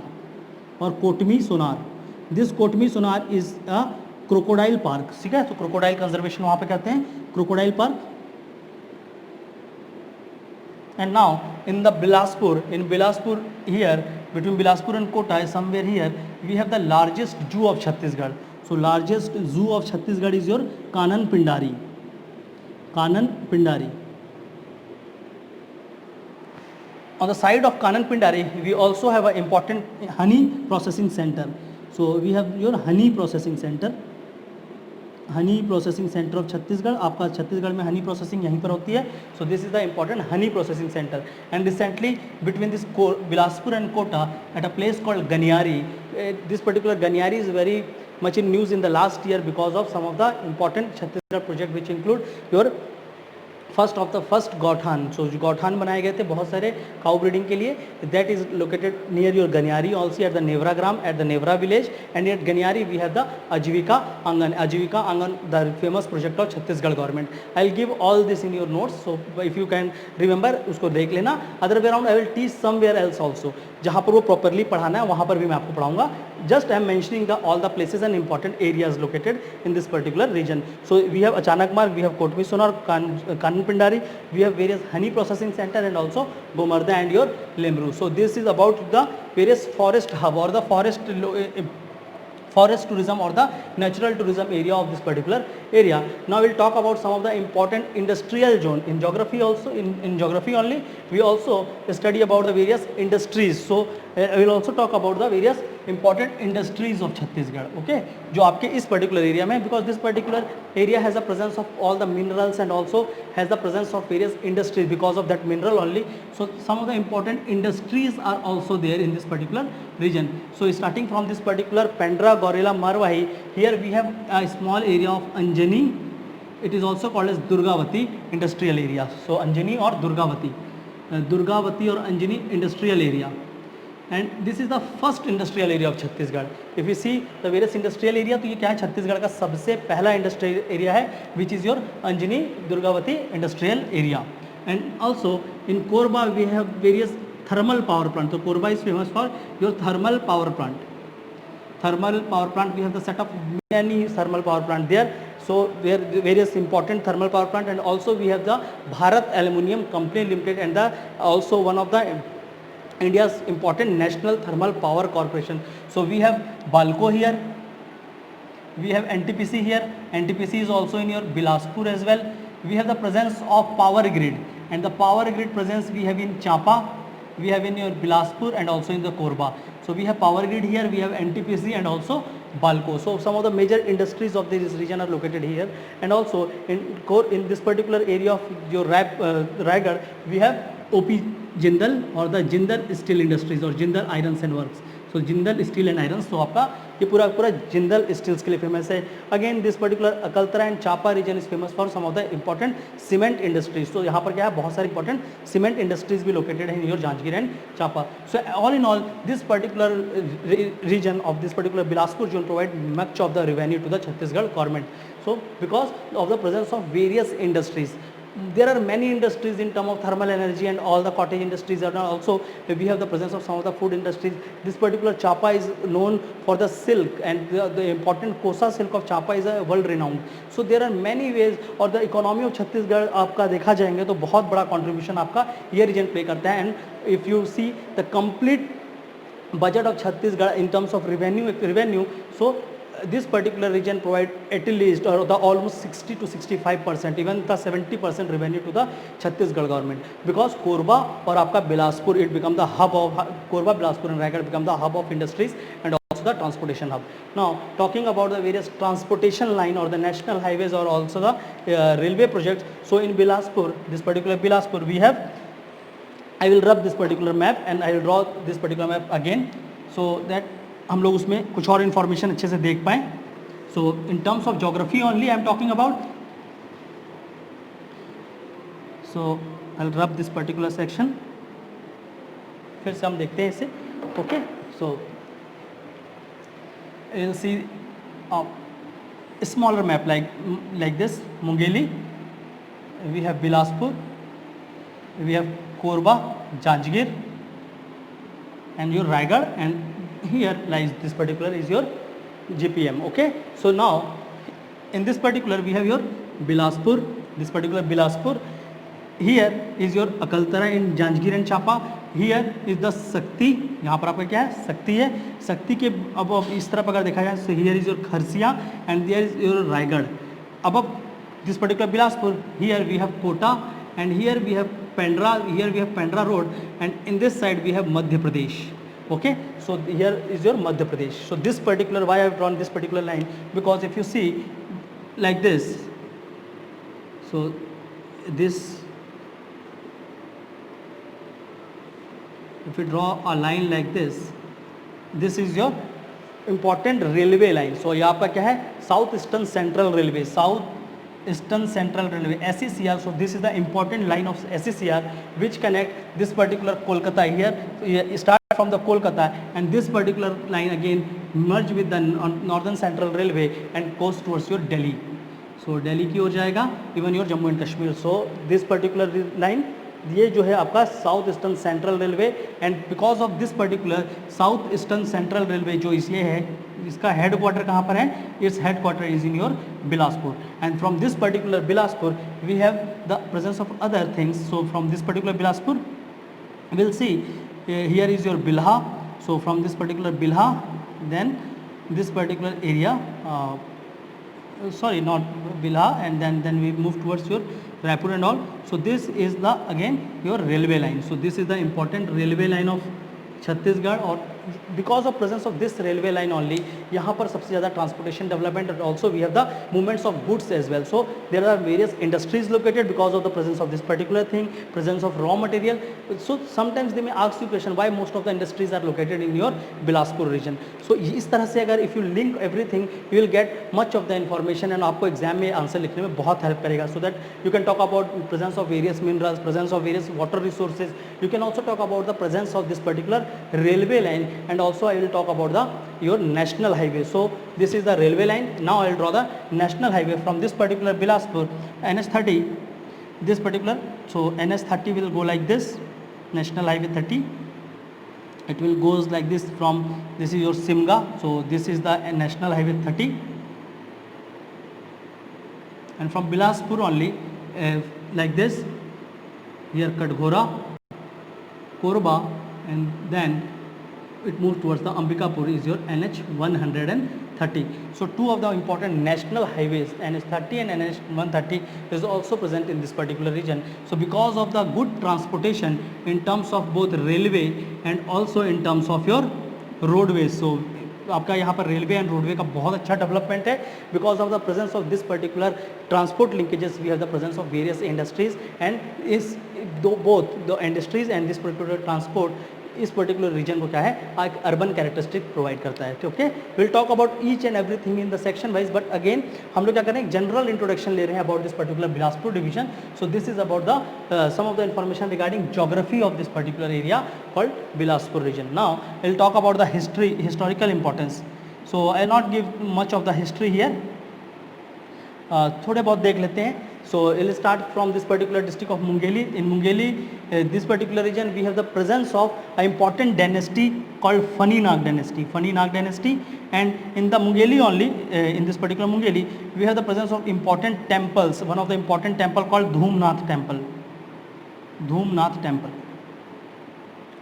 or Kotmi Sonar. This Kotmi Sonar is a crocodile park. ठीक है, तो crocodile conservation वहाँ पे कहते हैं crocodile park. And now in the Bilaspur, in Bilaspur here, between Bilaspur and Kota, somewhere here, we have the largest zoo of Chhattisgarh. So largest zoo of Chhattisgarh is your Kanan Pindari. Kanan Pindari. On the side of Kanan Pindari, we also have an important honey processing center. So we have your honey processing center. Honey processing centre of Chhattisgarh, आपका छत्तीसगढ़ में honey processing यहीं पर होती है. So this is the important honey processing centre. And recently between this Bilaspur and Kota at a place called Ganiyari, this particular Ganiyari is very much in news in the last year because of some of the important Chhattisgarh project which include your first गौठान. सो जो गौठान बनाए गए थे बहुत सारे cow breeding के लिए, that is located near your Ganiyari, also at the Nevra ग्राम, at the Nevra village, and at Ganiyari we have the Aajeevika Aangan, the famous project of Chhattisgarh government. I will give all this in your notes, so if you can remember उसको देख लेना. Other way around I will teach somewhere else also, जहाँ पर वो properly पढ़ाना है वहाँ पर भी मैं आपको पढ़ाऊंगा. Just I am mentioning the all the places and important areas located in this particular region. So we have Achanakmar, we have Kotmi Sonar, Kanan Pendari, we have various honey processing center and also Gomarda and your Lemru. So this is about the various forest hub or the forest tourism or the natural tourism area of this particular area. Now we'll talk about some of the important industrial zone in geography also. In geography only we also study about the various industries. So I will also talk about the various important industries of Chhattisgarh. Okay, जो आपके इस particular area में, because this particular area has the presence of all the minerals and also has the presence of various industries because of that mineral only. So some of the important industries are also there in this particular region. So starting from this particular Pendra, Gorilla, Marwahi, here we have a small area of Anjani. It is also called as Durgavati industrial area. So Anjani or Durgavati, Durgavati or Anjani industrial area. And this is the first industrial area of Chhattisgarh. If you see the various industrial area, तो ये क्या है, छत्तीसगढ़ का सबसे पहला industrial area है, which is your Anjani Durgavati industrial area. And also in Korba we have various thermal power plant. So Korba is famous for your thermal power plant. Thermal power plant, we have the set of many thermal power plant there. So there are various important thermal power plant, and also we have the Bharat Aluminium Company Limited and the also one of the India's important national thermal power corporation. So we have Balco here, we have NTPC here. NTPC is also in your Bilaspur as well. We have the presence of power grid, and the power grid presence we have in Chapa, we have in your Bilaspur and also in the Korba. So we have power grid here, we have NTPC and also Balco. So some of the major industries of this region are located here, and also in this particular area of your Raigad we have OP Jindal or the Jindal Steel Industries or Jindal Irons and Works. So Jindal Steel and Irons, तो आपका ये पूरा Jindal Steels के लिए famous है. Again this particular Akaltara and Chapa region is famous for some of the important cement industries. तो यहाँ पर क्या है, बहुत सारी important cement industries भी located है in your Janjgir and Chapa. So all in all, this particular region of this particular Bilaspur zone provide much of the revenue to the Chhattisgarh government. So because of the presence of various industries, there are many industries in terms of thermal energy and all the cottage industries, and also we have the presence of some of the food industries. This particular Chapa is known for the silk, and the important Kosa silk of Chapa is a world renowned. So there are many ways, और the economy of Chhattisgarh आपका देखा जाएंगे तो बहुत बड़ा contribution आपका ये region play करता है. And if you see the complete budget of Chhattisgarh in terms of revenue, so this particular region provide at least or the almost 60 to 65%, even the 70% revenue to the Chhattisgarh government, because Korba और आपका Bilaspur it become the hub of Korba, Bilaspur and Raigad become the hub of industries and also the transportation hub. Now talking about the various transportation line or the national highways or also the railway projects. So in Bilaspur, this particular Bilaspur, we have, I will rub this particular map and I will draw this particular map again so that हम लोग उसमें कुछ और information अच्छे से देख पाएँ. So in terms of geography only I am talking about. So I will rub this particular section. फिर से हम देखते हैं इसे. Okay, so you will see smaller map like this. Mungeli, we have Bilaspur, we have Korba, Janjgir and your Raigad, and here lies this particular is your GPM. Okay, so now in this particular we have your Bilaspur, this particular Bilaspur. Here is your Akaltara in Janjgir and Chapa. Here is the Sakti. यहाँ पर आपका क्या है, शक्ति है. शक्ति के अब इस तरफ अगर देखा जाए, so here is your Kharsia and there is your Raigad. Above this particular Bilaspur, here we have Kota and here we have Pendra. Here we have Pendra road and in this side we have Madhya Pradesh. Okay, so here is your Madhya Pradesh. So this particular, why I have drawn this particular line, because if you see like this, so this, if you draw a line like this, this is your important railway line. So यहाँ पर क्या है, South Eastern Central Railway, South Eastern Central Railway, SECR. So this is the important line of SECR which connect this particular Kolkata here. So start from the Kolkata and this particular line again merge with the Northern Central Railway and goes towards your Delhi. So Delhi की ओर जाएगा, even your Jammu and Kashmir. So this particular line, ये जो है आपका South Eastern Central Railway, and because of this particular South Eastern Central Railway जो इसलिए है, इसका हेड क्वार्टर कहाँ पर है, it's head quarter is in your Bilaspur. And from this particular Bilaspur we have the presence of other things. So from this particular Bilaspur will see here is your Bilha. So from this particular Bilha then this particular area, sorry, not Bilha, and then we move towards your Raipur and all. So this is the again your railway line. So this is the important railway line of Chhattisgarh, और because of presence of this railway line only, यहाँ पर सबसे ज़्यादा transportation development, and also we have the movements of goods as well. So there are various industries located because of the presence of this particular thing, presence of raw material. So sometimes they may ask you question why most of the industries are located in your Bilaspur region. So इस तरह से अगर if you link everything, you will get much of the information, and आपको exam में answer लिखने में बहुत help करेगा. So that you can talk about presence of various minerals, presence of various water resources. You can also talk about the presence of this particular railway line, and also I will talk about the your national highway. So this is the railway line. Now I will draw the national highway from this particular Bilaspur NH30, this particular. So NH30 will go like this, national highway 30. It will goes like this from, this is your Simga. So this is the national highway 30, and from Bilaspur only like this, here Katghora, Korba, and then it moves towards the Ambikapur is your NH 130. So two of the important national highways, NH30 and NH 130, is also present in this particular region. So because of the good transportation in terms of both railway and also in terms of your roadways, so आपका यहाँ पर railway and roadway का बहुत अच्छा development है. Because of the presence of this particular transport linkages we have the presence of various industries, and इस both the industries and this particular transport इस particular region को क्या है, एक अर्बन कैरेक्टरिस्टिक प्रोवाइड करता है. Okay, will talk about each and everything in the section wise, but again हम लोग क्या करें, जनरल इंट्रोडक्शन ले रहे हैं about this particular Bilaspur division. So this is about the some of the information regarding geography of this particular area called Bilaspur region. Now will talk about the history, historical importance. So I not give much of the history here, थोड़े बहुत देख लेते हैं. So we'll start from this particular district of Mungeli. In Mungeli, this particular region, we have the presence of an important dynasty called Phani Nag dynasty. Phani Nag dynasty, and in the Mungeli only, in this particular Mungeli, we have the presence of important temples. One of the important temple called Dhumnath temple. Dhumnath temple.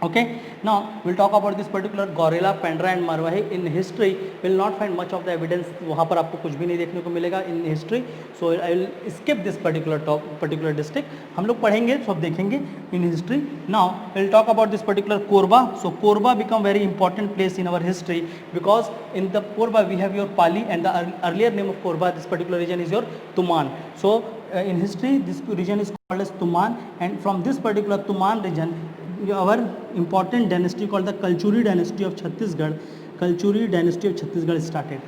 Okay, now we'll talk about this particular Gorilla, Pendra and Marwahi. In history will not find much of the evidence, वहाँ पर आपको कुछ भी नहीं देखने को मिलेगा in history, so I will skip this particular district. हम लोग पढ़ेंगे सब देखेंगे in history. Now we'll talk about this particular Korba. So Korba become very important place in our history because in the Korba we have your Pali and the earlier name of Korba, this particular region is your Tuman. So in history this region is called as Tuman, and from this particular Tuman region our important dynasty called the Kalchuri dynasty of Chhattisgarh, Kalchuri dynasty of Chhattisgarh started.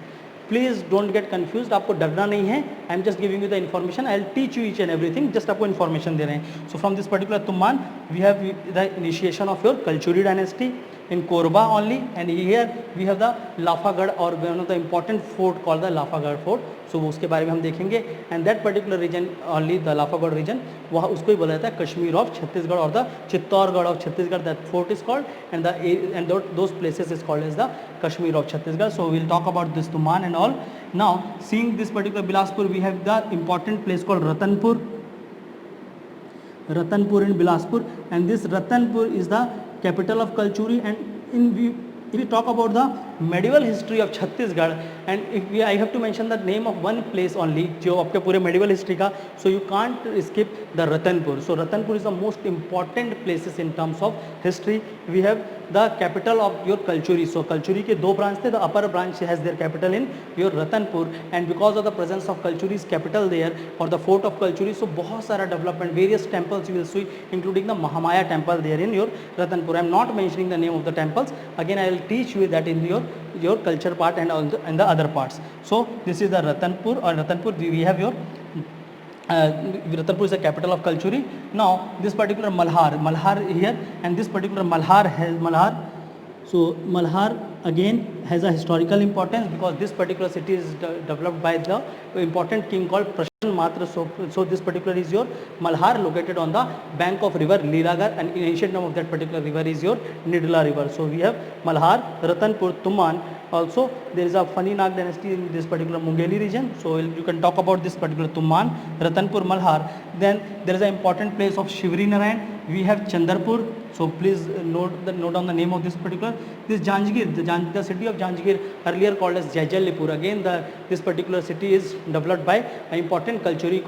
Please don't get confused, आपको डरना नहीं है. I am just giving you the information. I will teach you each and everything. Just आपको information दे रहे हैं. So from this particular Tuman, we have the initiation of your Kalchuri dynasty in Korba only, and here we have the Lafagarh or one of the important fort called the Lafagarh fort. So उसके बारे में हम देखेंगे. And that particular region only, the Lafagarh region, वह उसको ही बोला जाता है कश्मीर ऑफ छत्तीसगढ़ और the Chittorgarh of Chhattisgarh. That fort is called, and those places is called as the Kashmir of Chhattisgarh. So we'll talk about this Tuman and all. Now seeing this particular Bilaspur, we have the important place called Ratanpur in Bilaspur, and this Ratanpur is the capital of Kalchuri. And if we talk about the medieval history of Chhattisgarh, and I have to mention the name of one place only जो आपके पूरे medieval history का, so you can't skip the Ratanpur. So Ratanpur is the most important places in terms of history. We have the capital of your Kalchuri. So Kalchuri के दो branch थे. The upper branch has their capital in your Ratanpur, and because of the presence of Kalchuri's capital there or the fort of Kalchuri, so बहुत सारा development, various temples you will see, including the Mahamaya temple there in your Ratanpur. I am not mentioning the name of the temples. Again, I will teach you that in your culture part and the other parts. So this is the Ratanpur, or Ratanpur we have your Ratanpur is the capital of Kalchuri. Now this particular Malhar here, and this particular Malhar. So Malhar again has a historical importance because this particular city is developed by the important king called Prashan Matra. So this particular is your Malhar, located on the bank of river Leelagar, and ancient name of that particular river is your Nidla river. So we have Malhar, Ratanpur, Tuman. Also there is a Fani Nag dynasty in this particular Mungeli region. So you can talk about this particular Tuman, Ratanpur, Malhar. Then there is an important place of Shivri Narayan. We have Chandarpur. So please note down the name of this particular. This Janjgir, the city of Janjgir, earlier called as Jaijalipur. Again this particular city is developed by an important Kalchuri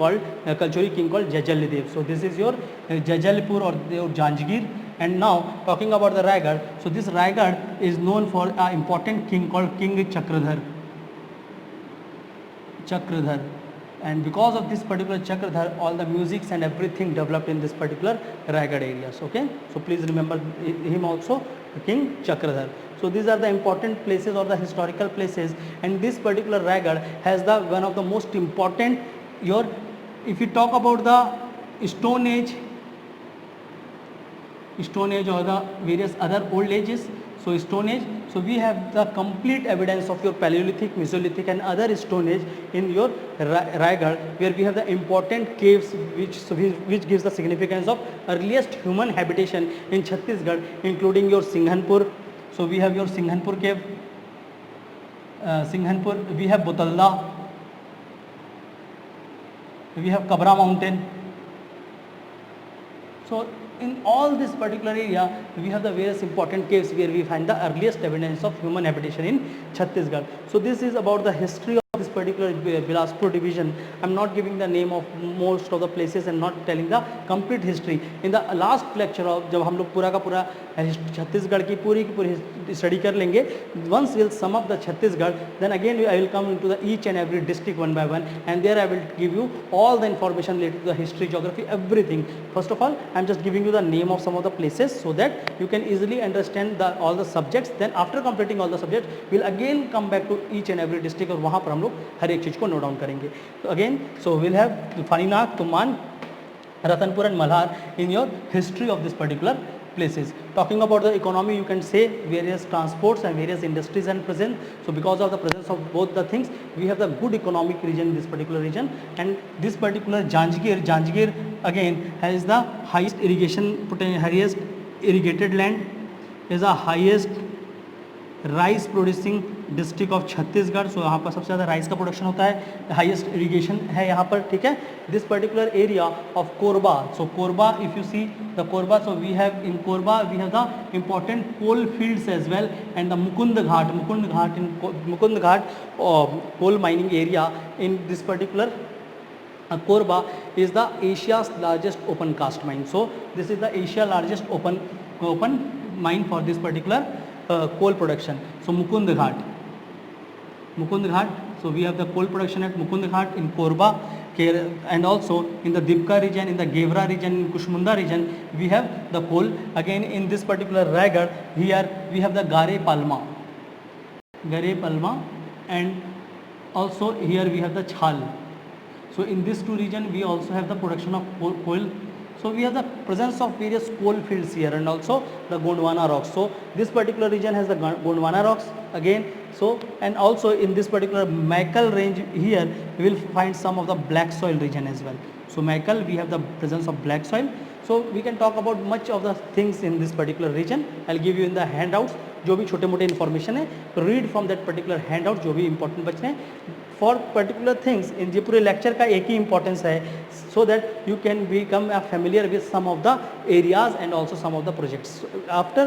king called Jaijaldev. So this is your Jaijalipur or Janjgir. And now talking about the Raigad. So this Raigad is known for an important king called King Chakradhar. And because of this particular Chakradhar, all the musics and everything developed in this particular Raigad areas. Okay, so please remember him also, King Chakradhar. So these are the important places or the historical places, and this particular Raigad has the one of the most important if you talk about the Stone Age or the various other old ages. So Stone Age, so we have the complete evidence of your Paleolithic, Mesolithic and other Stone Age in your Raigad, where we have the important caves which gives the significance of earliest human habitation in Chhattisgarh, including your Singhanpur. So we have your Singhanpur cave, we have Botalda, we have Kabra mountain. So in all this particular area, we have the various important caves where we find the earliest evidence of human habitation in Chhattisgarh. So this is about the history of this particular Bilaspur division. I am not giving the name of most of the places and not telling the complete history. In the last lecture of जब हम लोग पूरा का पूरा छत्तीसगढ़ की पूरी study कर लेंगे, once we'll sum up the Chhattisgarh, then again I will come into the each and every district one by one, and there I will give you all the information related to the history, geography, everything. First of all, I am just giving you the name of some of the places so that you can easily understand all the subjects. Then after completing all the subjects, we'll again come back to each and every district और वहाँ पर हम लोग हर एक चीज़ को note down करेंगे. So again, so we'll have Fani Nag, Tuman, Ratanpur and Malhar in your history of this particular places. Talking about the economy, you can say various transports and various industries and present. So because of the presence of both the things, we have the good economic region in this particular region. And this particular Janjgir again has the highest highest irrigated land, is the highest rice producing district of Chhattisgarh. So यहाँ पर सबसे ज़्यादा rice का production होता है, highest irrigation है यहाँ पर, ठीक है। This particular area of Korba, so Korba if you see the Korba, so we have in Korba we have the important coal fields as well and the Mukund Ghat in Mukund Ghat coal mining area in this particular Korba is the Asia's largest open cast mine. So this is the Asia largest open mine for this particular coal production. So Mukund Ghat. So we have the coal production at Mukund Ghat in Korba, and also in the Dipka region, in the Gevra region, in Kushmunda region, we have the coal. Again in this particular Raigad, here we have the Gare Palma, and also here we have the Chhal. So in these two regions we also have the production of coal. So we have the presence of various coal fields here and also the Gondwana rocks. So this particular region has the Gondwana rocks again. So and also in this particular Maikal range here we will find some of the black soil region as well. So Maikal we have the presence of black soil. So we can talk about much of the things in this particular region. I'll give you in the handouts जो भी छोटे मोटे information है, read from that particular hand out जो भी important बच रहे हैं फॉर पर्टिकुलर थिंग्स इन ये पूरे लेक्चर का एक ही इंपॉर्टेंस है, so that you can become familiar with some of the areas and also some of the projects. After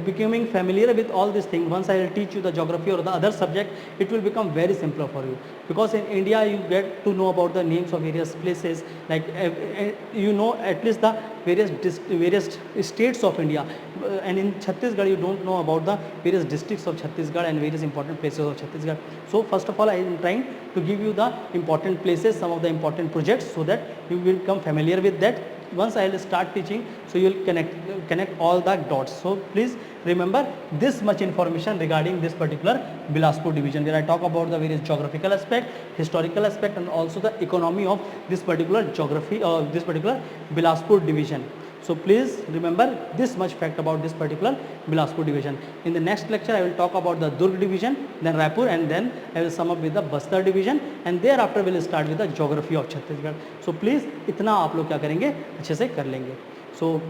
becoming familiar with all these things, once I will teach you the geography or the other subject, it will become very simpler for you, because in India you get to know about the names of various places, like you know at least the various states of India, and in Chhattisgarh you don't know about the various districts of Chhattisgarh and various important places of Chhattisgarh. So first of all I am trying to give you the important places, some of the important projects, so that you will become familiar with that. Once I will start teaching, so you will connect all the dots. So please remember this much information regarding this particular Bilaspur division, where I talk about the various geographical aspect, historical aspect, and also the economy of this particular geography or this particular Bilaspur division. So please remember this much fact about this particular Bilaspur division. In the next lecture I will talk about the Durg division, then Raipur, and then I will sum up with the Bastar division, and thereafter we will start with the geography of Chhattisgarh. So please इतना आप लोग क्या करेंगे, अच्छे से कर लेंगे. So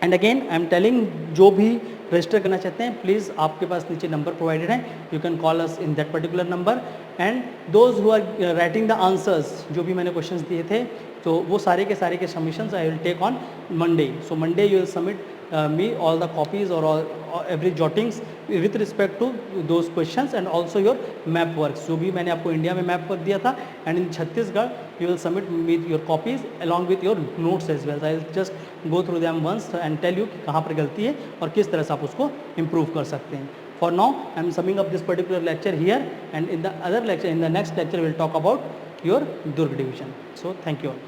and again I am telling, जो भी रजिस्टर करना चाहते हैं प्लीज़ आपके पास नीचे नंबर प्रोवाइडेड है, you can call us in that particular number. And those who are writing the answers, जो भी मैंने क्वेश्चंस दिए थे तो वो सारे के submissions I will take on Monday. So Monday you will submit me all the copies or every jottings with respect to those questions and also your map works. जो भी मैंने आपको इंडिया में मैप वर्क दिया था, and in Chhattisgarh you will submit with your copies along with your notes as well. I will just go through them once and tell you कहाँ पर गलती है और किस तरह से आप उसको improve कर सकते हैं. For now I am summing up this particular lecture here, and in the other lecture, in the next lecture we will talk about your Durg division. So thank you all.